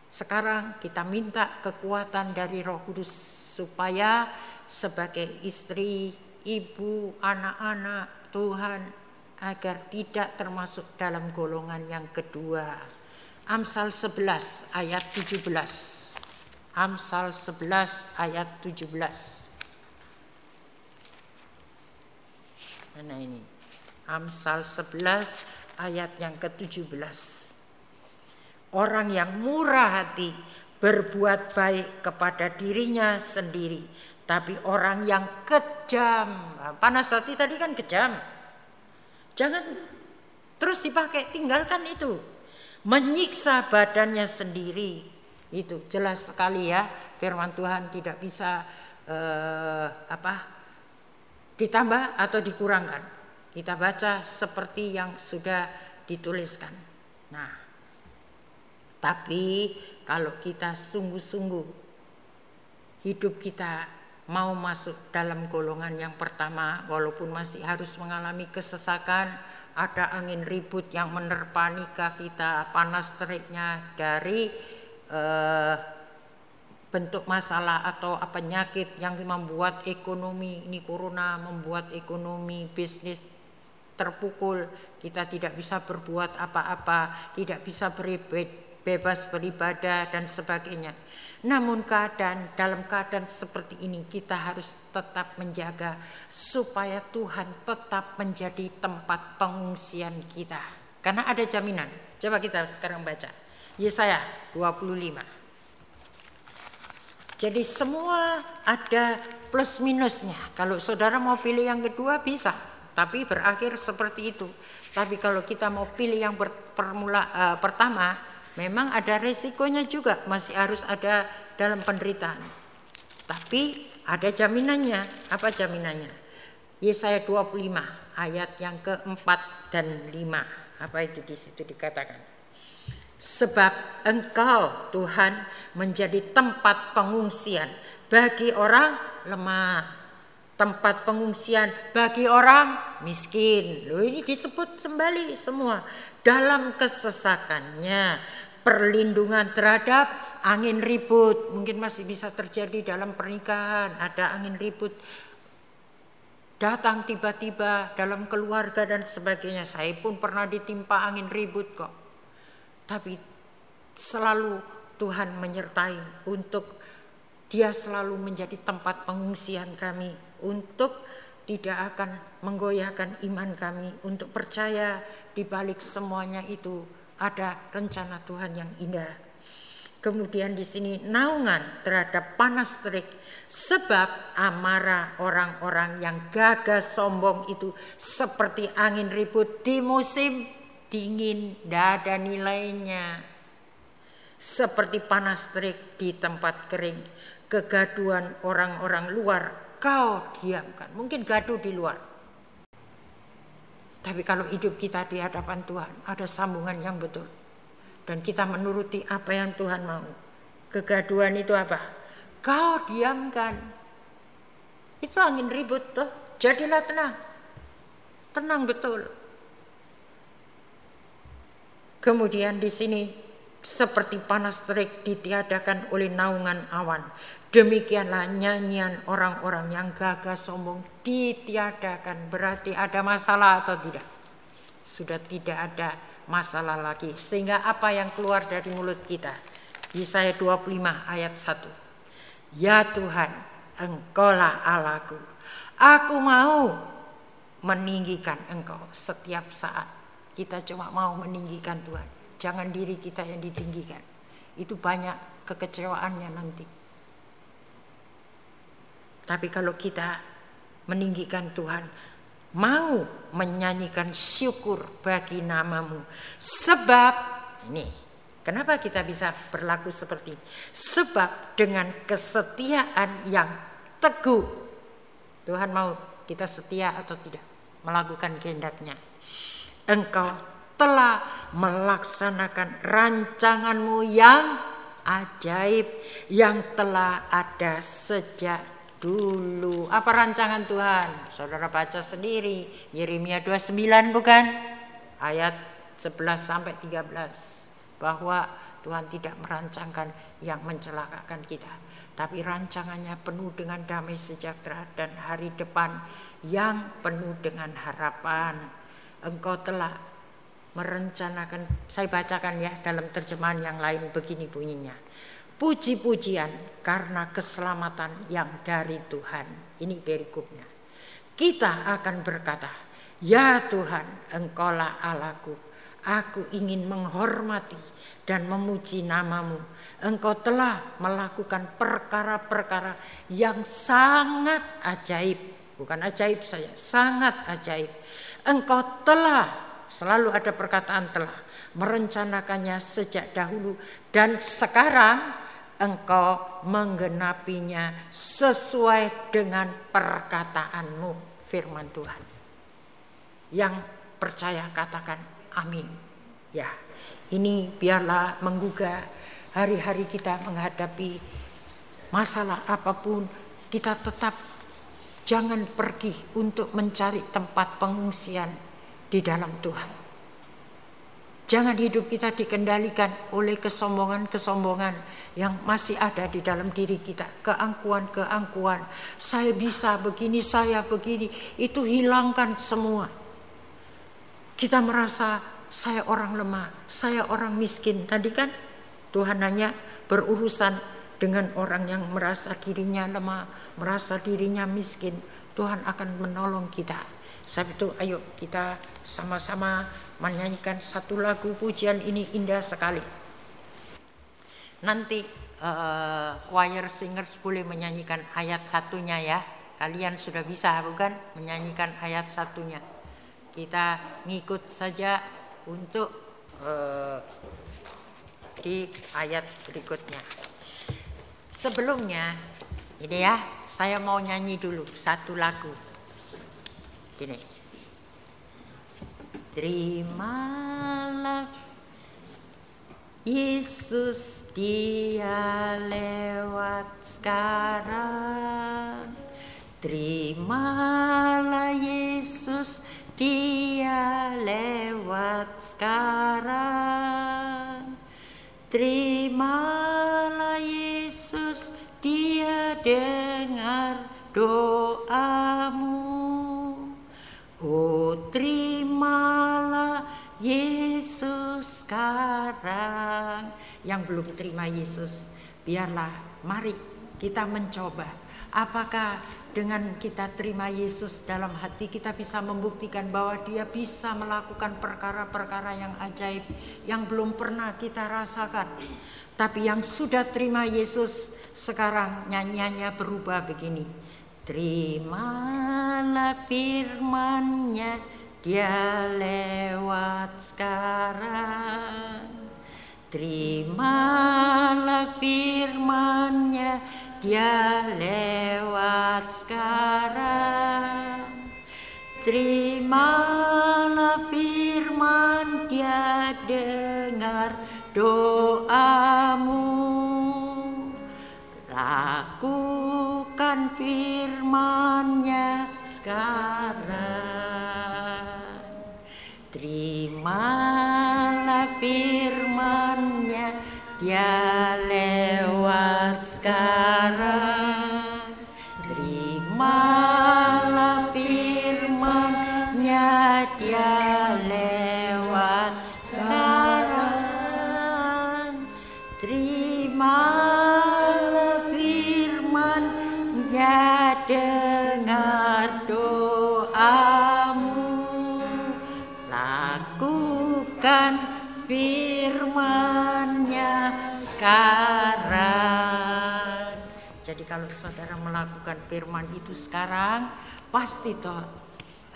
sekarang kita minta kekuatan dari Roh Kudus supaya sebagai istri, ibu, anak-anak Tuhan agar tidak termasuk dalam golongan yang kedua. Amsal 11 ayat 17. Amsal 11 ayat 17. Mana ini? Amsal 11 ayat yang ke-17. Orang yang murah hati berbuat baik kepada dirinya sendiri, tapi orang yang kejam, panas hati tadi kan kejam. Jangan terus dipakai, tinggalkan itu. Menyiksa badannya sendiri, itu jelas sekali ya. Firman Tuhan tidak bisa ditambah atau dikurangkan. Kita baca seperti yang sudah dituliskan. Nah, tapi kalau kita sungguh-sungguh hidup kita mau masuk dalam golongan yang pertama, walaupun masih harus mengalami kesesakan, ada angin ribut yang menerpa nikah kita, panas teriknya dari bentuk masalah atau penyakit yang membuat ekonomi, ini corona membuat ekonomi, bisnis terpukul, kita tidak bisa berbuat apa-apa, tidak bisa bebas beribadah dan sebagainya. Namun dalam keadaan seperti ini kita harus tetap menjaga supaya Tuhan tetap menjadi tempat pengungsian kita. Karena ada jaminan. Coba kita sekarang baca Yesaya 25. Jadi semua ada plus minusnya. Kalau saudara mau pilih yang kedua bisa, tapi berakhir seperti itu. Tapi kalau kita mau pilih yang pertama, memang ada resikonya juga, masih harus ada dalam penderitaan. Tapi ada jaminannya. Apa jaminannya? Yesaya 25 ayat yang keempat dan 5. Apa itu di situ dikatakan? Sebab Engkau Tuhan menjadi tempat pengungsian bagi orang lemah, tempat pengungsian bagi orang miskin. Loh, ini disebut kembali semua. Dalam kesesakannya, perlindungan terhadap angin ribut. Mungkin masih bisa terjadi dalam pernikahan, ada angin ribut datang tiba-tiba dalam keluarga dan sebagainya. Saya pun pernah ditimpa angin ribut kok. Tapi selalu Tuhan menyertai untuk Dia selalu menjadi tempat pengungsian kami, untuk tidak akan menggoyahkan iman kami, untuk percaya di balik semuanya itu ada rencana Tuhan yang indah. Kemudian di sini naungan terhadap panas terik, sebab amarah orang-orang yang gagah sombong itu seperti angin ribut di musim dingin, tidak ada nilainya. Seperti panas terik di tempat kering, kegaduhan orang-orang luar kau diamkan. Mungkin gaduh di luar, tapi kalau hidup kita di hadapan Tuhan ada sambungan yang betul, dan kita menuruti apa yang Tuhan mau. Kegaduhan itu apa? Kau diamkan. Itu angin ribut tuh. Jadilah tenang. Tenang betul. Kemudian di sini seperti panas terik ditiadakan oleh naungan awan. Demikianlah nyanyian orang-orang yang gagah sombong ditiadakan. Berarti ada masalah atau tidak? Sudah tidak ada masalah lagi. Sehingga apa yang keluar dari mulut kita? Yesaya 25 ayat 1. Ya Tuhan, Engkaulah Allahku. Aku mau meninggikan Engkau setiap saat. Kita cuma mau meninggikan Tuhan. Jangan diri kita yang ditinggikan. Itu banyak kekecewaannya nanti. Tapi kalau kita meninggikan Tuhan, mau menyanyikan syukur bagi nama-Mu. Sebab ini, kenapa kita bisa berlaku seperti ini? Sebab dengan kesetiaan yang teguh, Tuhan mau kita setia atau tidak melakukan kehendak-Nya. Engkau telah melaksanakan rancangan-Mu yang ajaib, yang telah ada sejak dulu. Apa rancangan Tuhan? Saudara baca sendiri, Yeremia 29 bukan? Ayat 11 sampai 13. Bahwa Tuhan tidak merancangkan yang mencelakakan kita, tapi rancangannya penuh dengan damai sejahtera dan hari depan yang penuh dengan harapan. Engkau telah merencanakan, saya bacakan ya dalam terjemahan yang lain begini bunyinya. Puji-pujian karena keselamatan yang dari Tuhan. Ini perikopnya. Kita akan berkata, ya Tuhan, Engkaulah Allahku. Aku ingin menghormati dan memuji nama-Mu. Engkau telah melakukan perkara-perkara yang sangat ajaib. Bukan ajaib saja, sangat ajaib. Engkau telah, selalu ada perkataan telah, merencanakannya sejak dahulu dan sekarang Engkau menggenapinya sesuai dengan perkataan-Mu, firman Tuhan. Yang percaya katakan amin. Ya, ini biarlah menggugah hari-hari kita menghadapi masalah apapun, kita tetap jangan pergi untuk mencari tempat pengungsian di dalam Tuhan. Jangan hidup kita dikendalikan oleh kesombongan-kesombongan yang masih ada di dalam diri kita. Keangkuhan-keangkuhan. Saya bisa begini, saya begini. Itu hilangkan semua. Kita merasa saya orang lemah, saya orang miskin. Tadi kan Tuhan hanya berurusan dengan orang yang merasa dirinya lemah, merasa dirinya miskin. Tuhan akan menolong kita. Sebab itu ayo kita sama-sama menyanyikan satu lagu pujian ini indah sekali. Nanti choir singers boleh menyanyikan ayat satunya ya. Kalian sudah bisa bukan menyanyikan ayat satunya. Kita ngikut saja untuk di ayat berikutnya. Sebelumnya ini ya, saya mau nyanyi dulu satu lagu. Gini. Terimalah Yesus, Dia lewat sekarang. Terimalah Yesus, Dia lewat sekarang. Terimalah Yesus, Dia dengar doamu. Oh, terimalah Yesus sekarang. Yang belum terima Yesus, biarlah mari kita mencoba. Apakah dengan kita terima Yesus dalam hati, kita bisa membuktikan bahwa Dia bisa melakukan perkara-perkara yang ajaib yang belum pernah kita rasakan. Tapi yang sudah terima Yesus, sekarang nyanyiannya berubah begini. Terimalah firman-Nya, Dia lewat sekarang. Terimalah firman-Nya, Dia lewat sekarang. Terimalah firman, Dia dengar doamu. Lakukan firman-Nya sekarang. Terimalah firman-Nya, Dia lewat sekarang. Terimalah firman-Nya, Dia lewat sekarang. Terimalah firman-Nya, dengar doamu. Lakukan firman-Nya sekarang. Jadi kalau saudara melakukan firman itu sekarang, pasti toh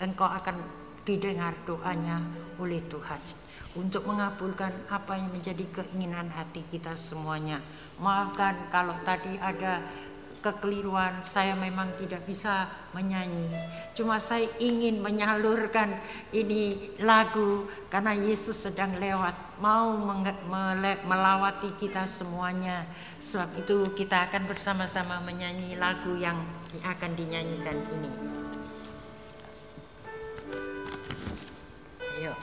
engkau akan didengar doanya oleh Tuhan untuk mengabulkan apa yang menjadi keinginan hati kita semuanya. Maafkan kalau tadi ada kekeliruan, saya memang tidak bisa menyanyi. Cuma saya ingin menyalurkan ini lagu karena Yesus sedang lewat, mau melawati kita semuanya. Sebab itu kita akan bersama-sama menyanyi lagu yang akan dinyanyikan ini. Ayo.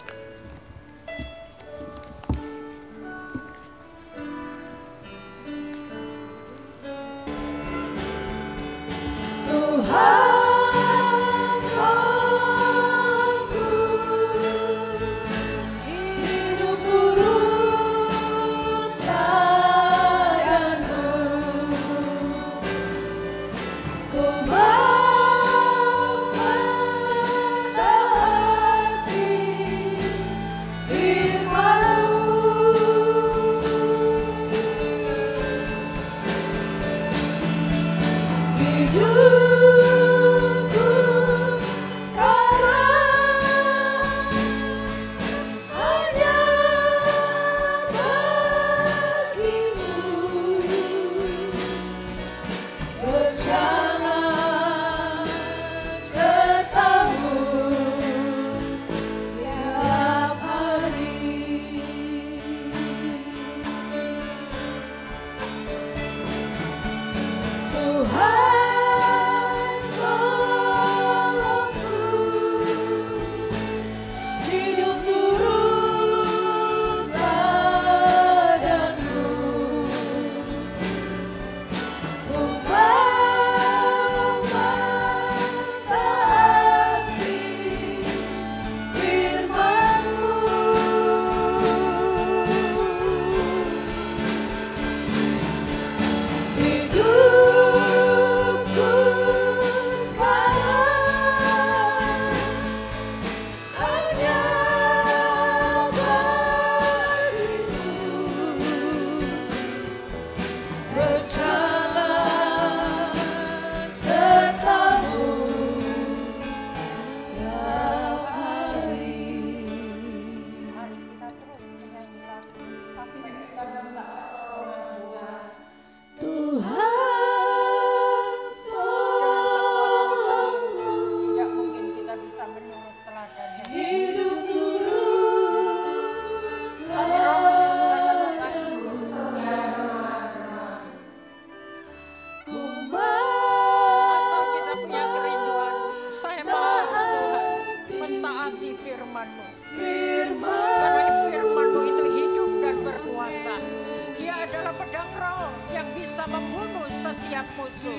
roh yang bisa membunuh setiap musuh.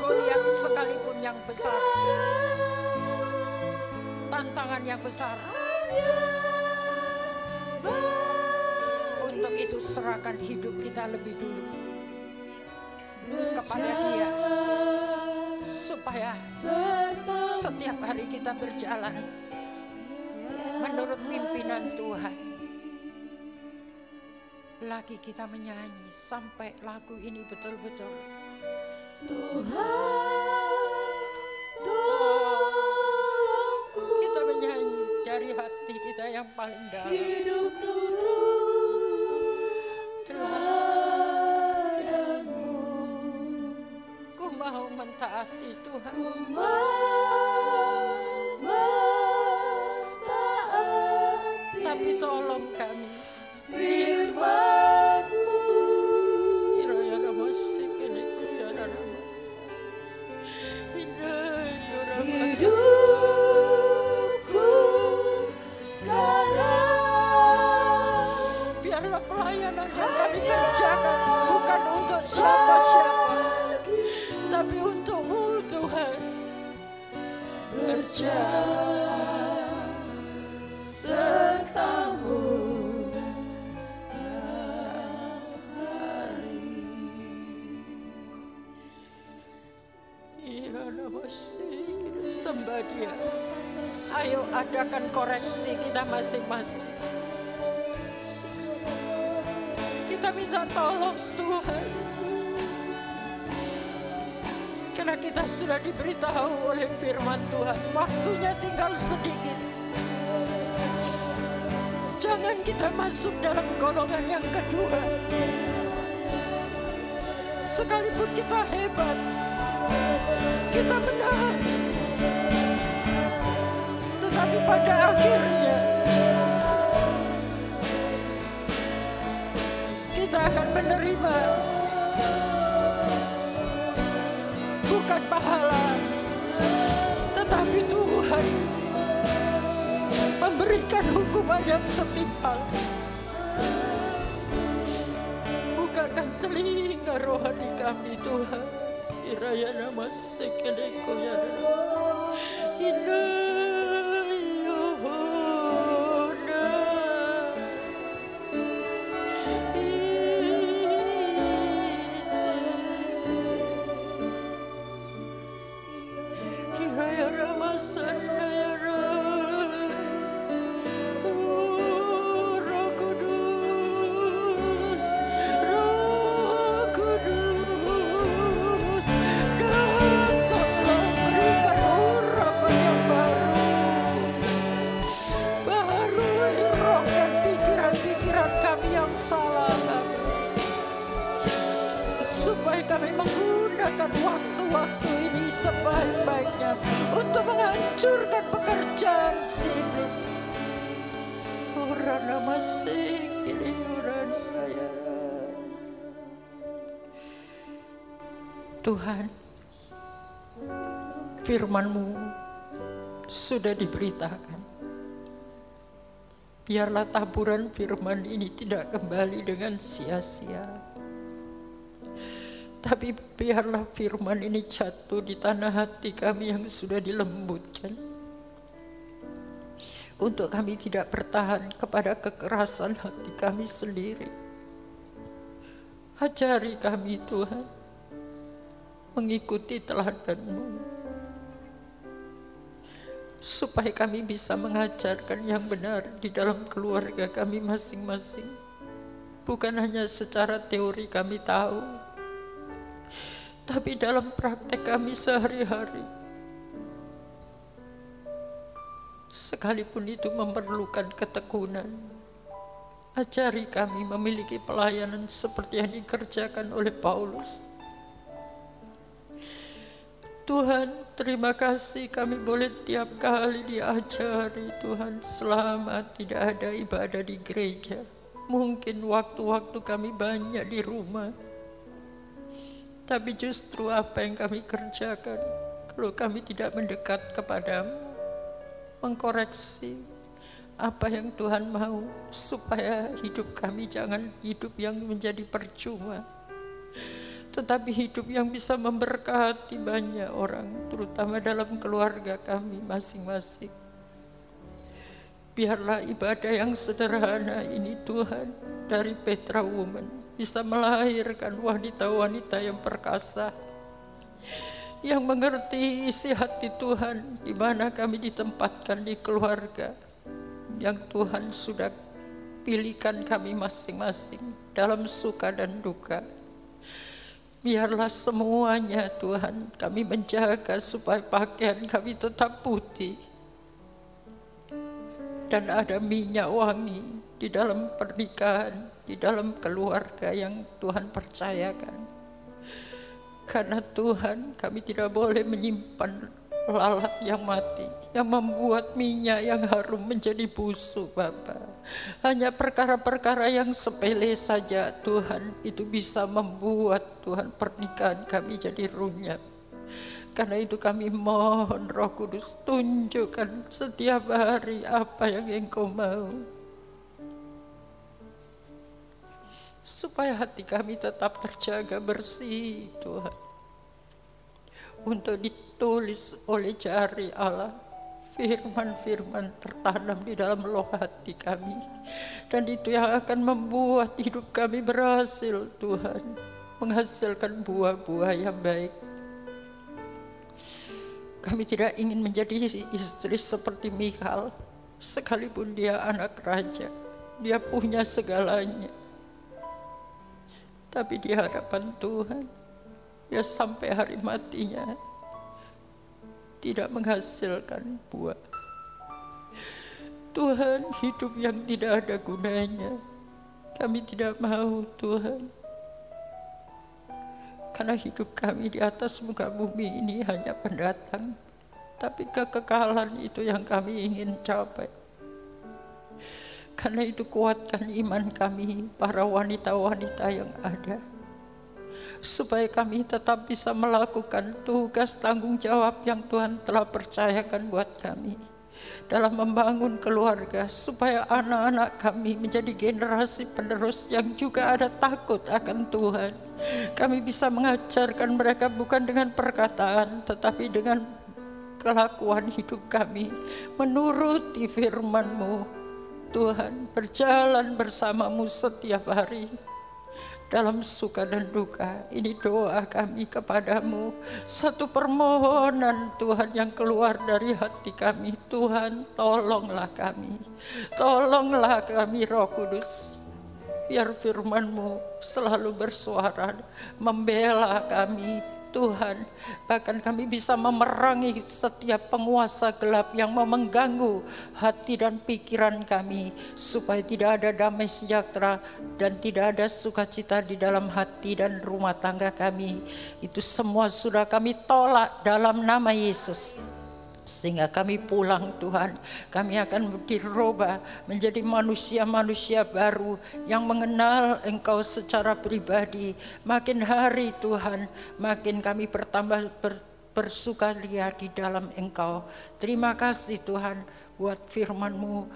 Goliat sekalipun yang besar, tantangan yang besar, untuk itu serahkan hidup kita lebih dulu kepada Dia, supaya setiap hari kita berjalan menurut pimpinan Tuhan. Lagi kita menyanyi sampai lagu ini betul-betul kita menyanyi dari hati kita yang paling dalam. Ku mau mentaati Tuhan. Tapi tolong kami firman-Mu. Hidupku sekarang. Biarlah pelayanan yang kami kerjakan bukan untuk siapa-siapa, tapi untuk-Mu Tuhan. Berjalan serta-Mu hari. Sembah Dia. Ayo adakan koreksi kita masing-masing. Kita minta tolong Tuhan, karena kita sudah diberitahu oleh firman Tuhan, waktunya tinggal sedikit. Jangan kita masuk dalam golongan yang kedua. Sekalipun kita hebat, kita menang, tetapi pada akhirnya kita akan menerima bukan pahala, tetapi Tuhan memberikan hukuman yang setimpal. Bukakan telinga rohani kami Tuhan. Iraya nama sekeleko ya waktu-waktu ini sebaik-baiknya untuk menghancurkan pekerjaan si iblis. Urana masih ini urana ya. Tuhan, firman-Mu sudah diberitakan. Biarlah taburan firman ini tidak kembali dengan sia-sia. Tapi biarlah firman ini jatuh di tanah hati kami yang sudah dilembutkan. Untuk kami tidak bertahan kepada kekerasan hati kami sendiri. Ajari kami Tuhan, mengikuti teladan-Mu. Supaya kami bisa mengajarkan yang benar di dalam keluarga kami masing-masing. Bukan hanya secara teori kami tahu, tapi dalam praktek kami sehari-hari. Sekalipun itu memerlukan ketekunan, ajari kami memiliki pelayanan seperti yang dikerjakan oleh Paulus. Tuhan, terima kasih kami boleh tiap kali diajari Tuhan, selama tidak ada ibadah di gereja. Mungkin waktu-waktu kami banyak di rumah, tapi justru apa yang kami kerjakan kalau kami tidak mendekat kepadamu, mengkoreksi apa yang Tuhan mau, supaya hidup kami jangan hidup yang menjadi percuma, tetapi hidup yang bisa memberkati banyak orang, terutama dalam keluarga kami masing-masing. Biarlah ibadah yang sederhana ini Tuhan, dari Petra Women bisa melahirkan wanita-wanita yang perkasa, yang mengerti isi hati Tuhan, di mana kami ditempatkan di keluarga yang Tuhan sudah pilihkan kami masing-masing dalam suka dan duka. Biarlah semuanya Tuhan kami menjaga supaya pakaian kami tetap putih dan ada minyak wangi di dalam pernikahan, di dalam keluarga yang Tuhan percayakan. Karena Tuhan, kami tidak boleh menyimpan lalat yang mati, yang membuat minyak yang harum menjadi busuk, Bapa. Hanya perkara-perkara yang sepele saja Tuhan, itu bisa membuat Tuhan pernikahan kami jadi runyam. Karena itu kami mohon Roh Kudus, tunjukkan setiap hari apa yang Engkau mau, supaya hati kami tetap terjaga bersih Tuhan, untuk ditulis oleh jari Allah firman-firman tertanam di dalam loh hati kami, dan itu yang akan membuat hidup kami berhasil Tuhan, menghasilkan buah-buah yang baik. Kami tidak ingin menjadi istri seperti Michal, sekalipun dia anak raja, dia punya segalanya, tapi di hadapan Tuhan, dia sampai hari matinya tidak menghasilkan buah. Tuhan, hidup yang tidak ada gunanya kami tidak mau Tuhan. Karena hidup kami di atas muka bumi ini hanya pendatang, tapi kekekalan itu yang kami ingin capai. Karena itu kuatkan iman kami, para wanita-wanita yang ada, supaya kami tetap bisa melakukan tugas tanggung jawab yang Tuhan telah percayakan buat kami dalam membangun keluarga, supaya anak-anak kami menjadi generasi penerus yang juga ada takut akan Tuhan. Kami bisa mengajarkan mereka bukan dengan perkataan, tetapi dengan kelakuan hidup kami, menuruti firman-Mu Tuhan, berjalan bersama-Mu setiap hari dalam suka dan duka. Ini doa kami kepadamu, satu permohonan Tuhan yang keluar dari hati kami. Tuhan, tolonglah kami, tolonglah kami Roh Kudus, biar firman-Mu selalu bersuara membela kami Tuhan. Bahkan kami bisa memerangi setiap penguasa gelap yang mengganggu hati dan pikiran kami, supaya tidak ada damai sejahtera dan tidak ada sukacita di dalam hati dan rumah tangga kami. Itu semua sudah kami tolak dalam nama Yesus. Sehingga kami pulang Tuhan, kami akan dirubah menjadi manusia-manusia baru yang mengenal Engkau secara pribadi. Makin hari Tuhan, makin kami bertambah bersukaria di dalam Engkau. Terima kasih Tuhan buat firman-Mu,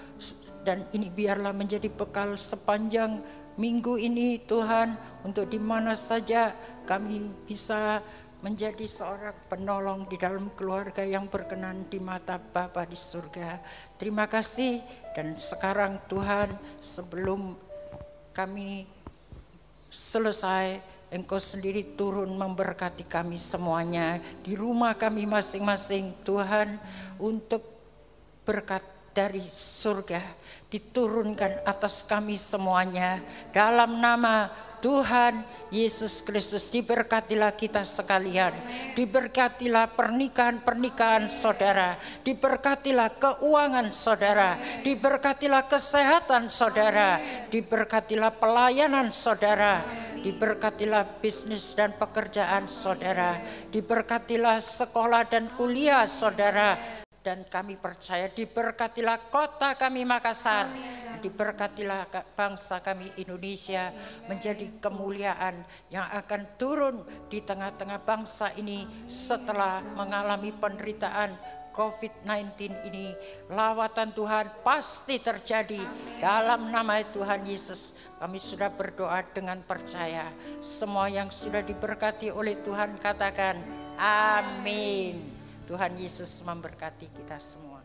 dan ini biarlah menjadi bekal sepanjang minggu ini Tuhan, untuk di mana saja kami bisa menjadi seorang penolong di dalam keluarga yang berkenan di mata Bapa di surga. Terima kasih. Dan sekarang Tuhan, sebelum kami selesai, Engkau sendiri turun memberkati kami semuanya di rumah kami masing-masing Tuhan, untuk berkat dari surga diturunkan atas kami semuanya dalam nama Tuhan Yesus Kristus. Diberkatilah kita sekalian, diberkatilah pernikahan-pernikahan saudara, diberkatilah keuangan saudara, diberkatilah kesehatan saudara, diberkatilah pelayanan saudara, diberkatilah bisnis dan pekerjaan saudara, diberkatilah sekolah dan kuliah saudara. Dan kami percaya diberkatilah kota kami Makassar, diberkatilah bangsa kami Indonesia menjadi kemuliaan yang akan turun di tengah-tengah bangsa ini setelah mengalami penderitaan COVID-19 ini, lawatan Tuhan pasti terjadi. Dalam nama Tuhan Yesus kami sudah berdoa dengan percaya. Semua yang sudah diberkati oleh Tuhan katakan amin. Tuhan Yesus memberkati kita semua.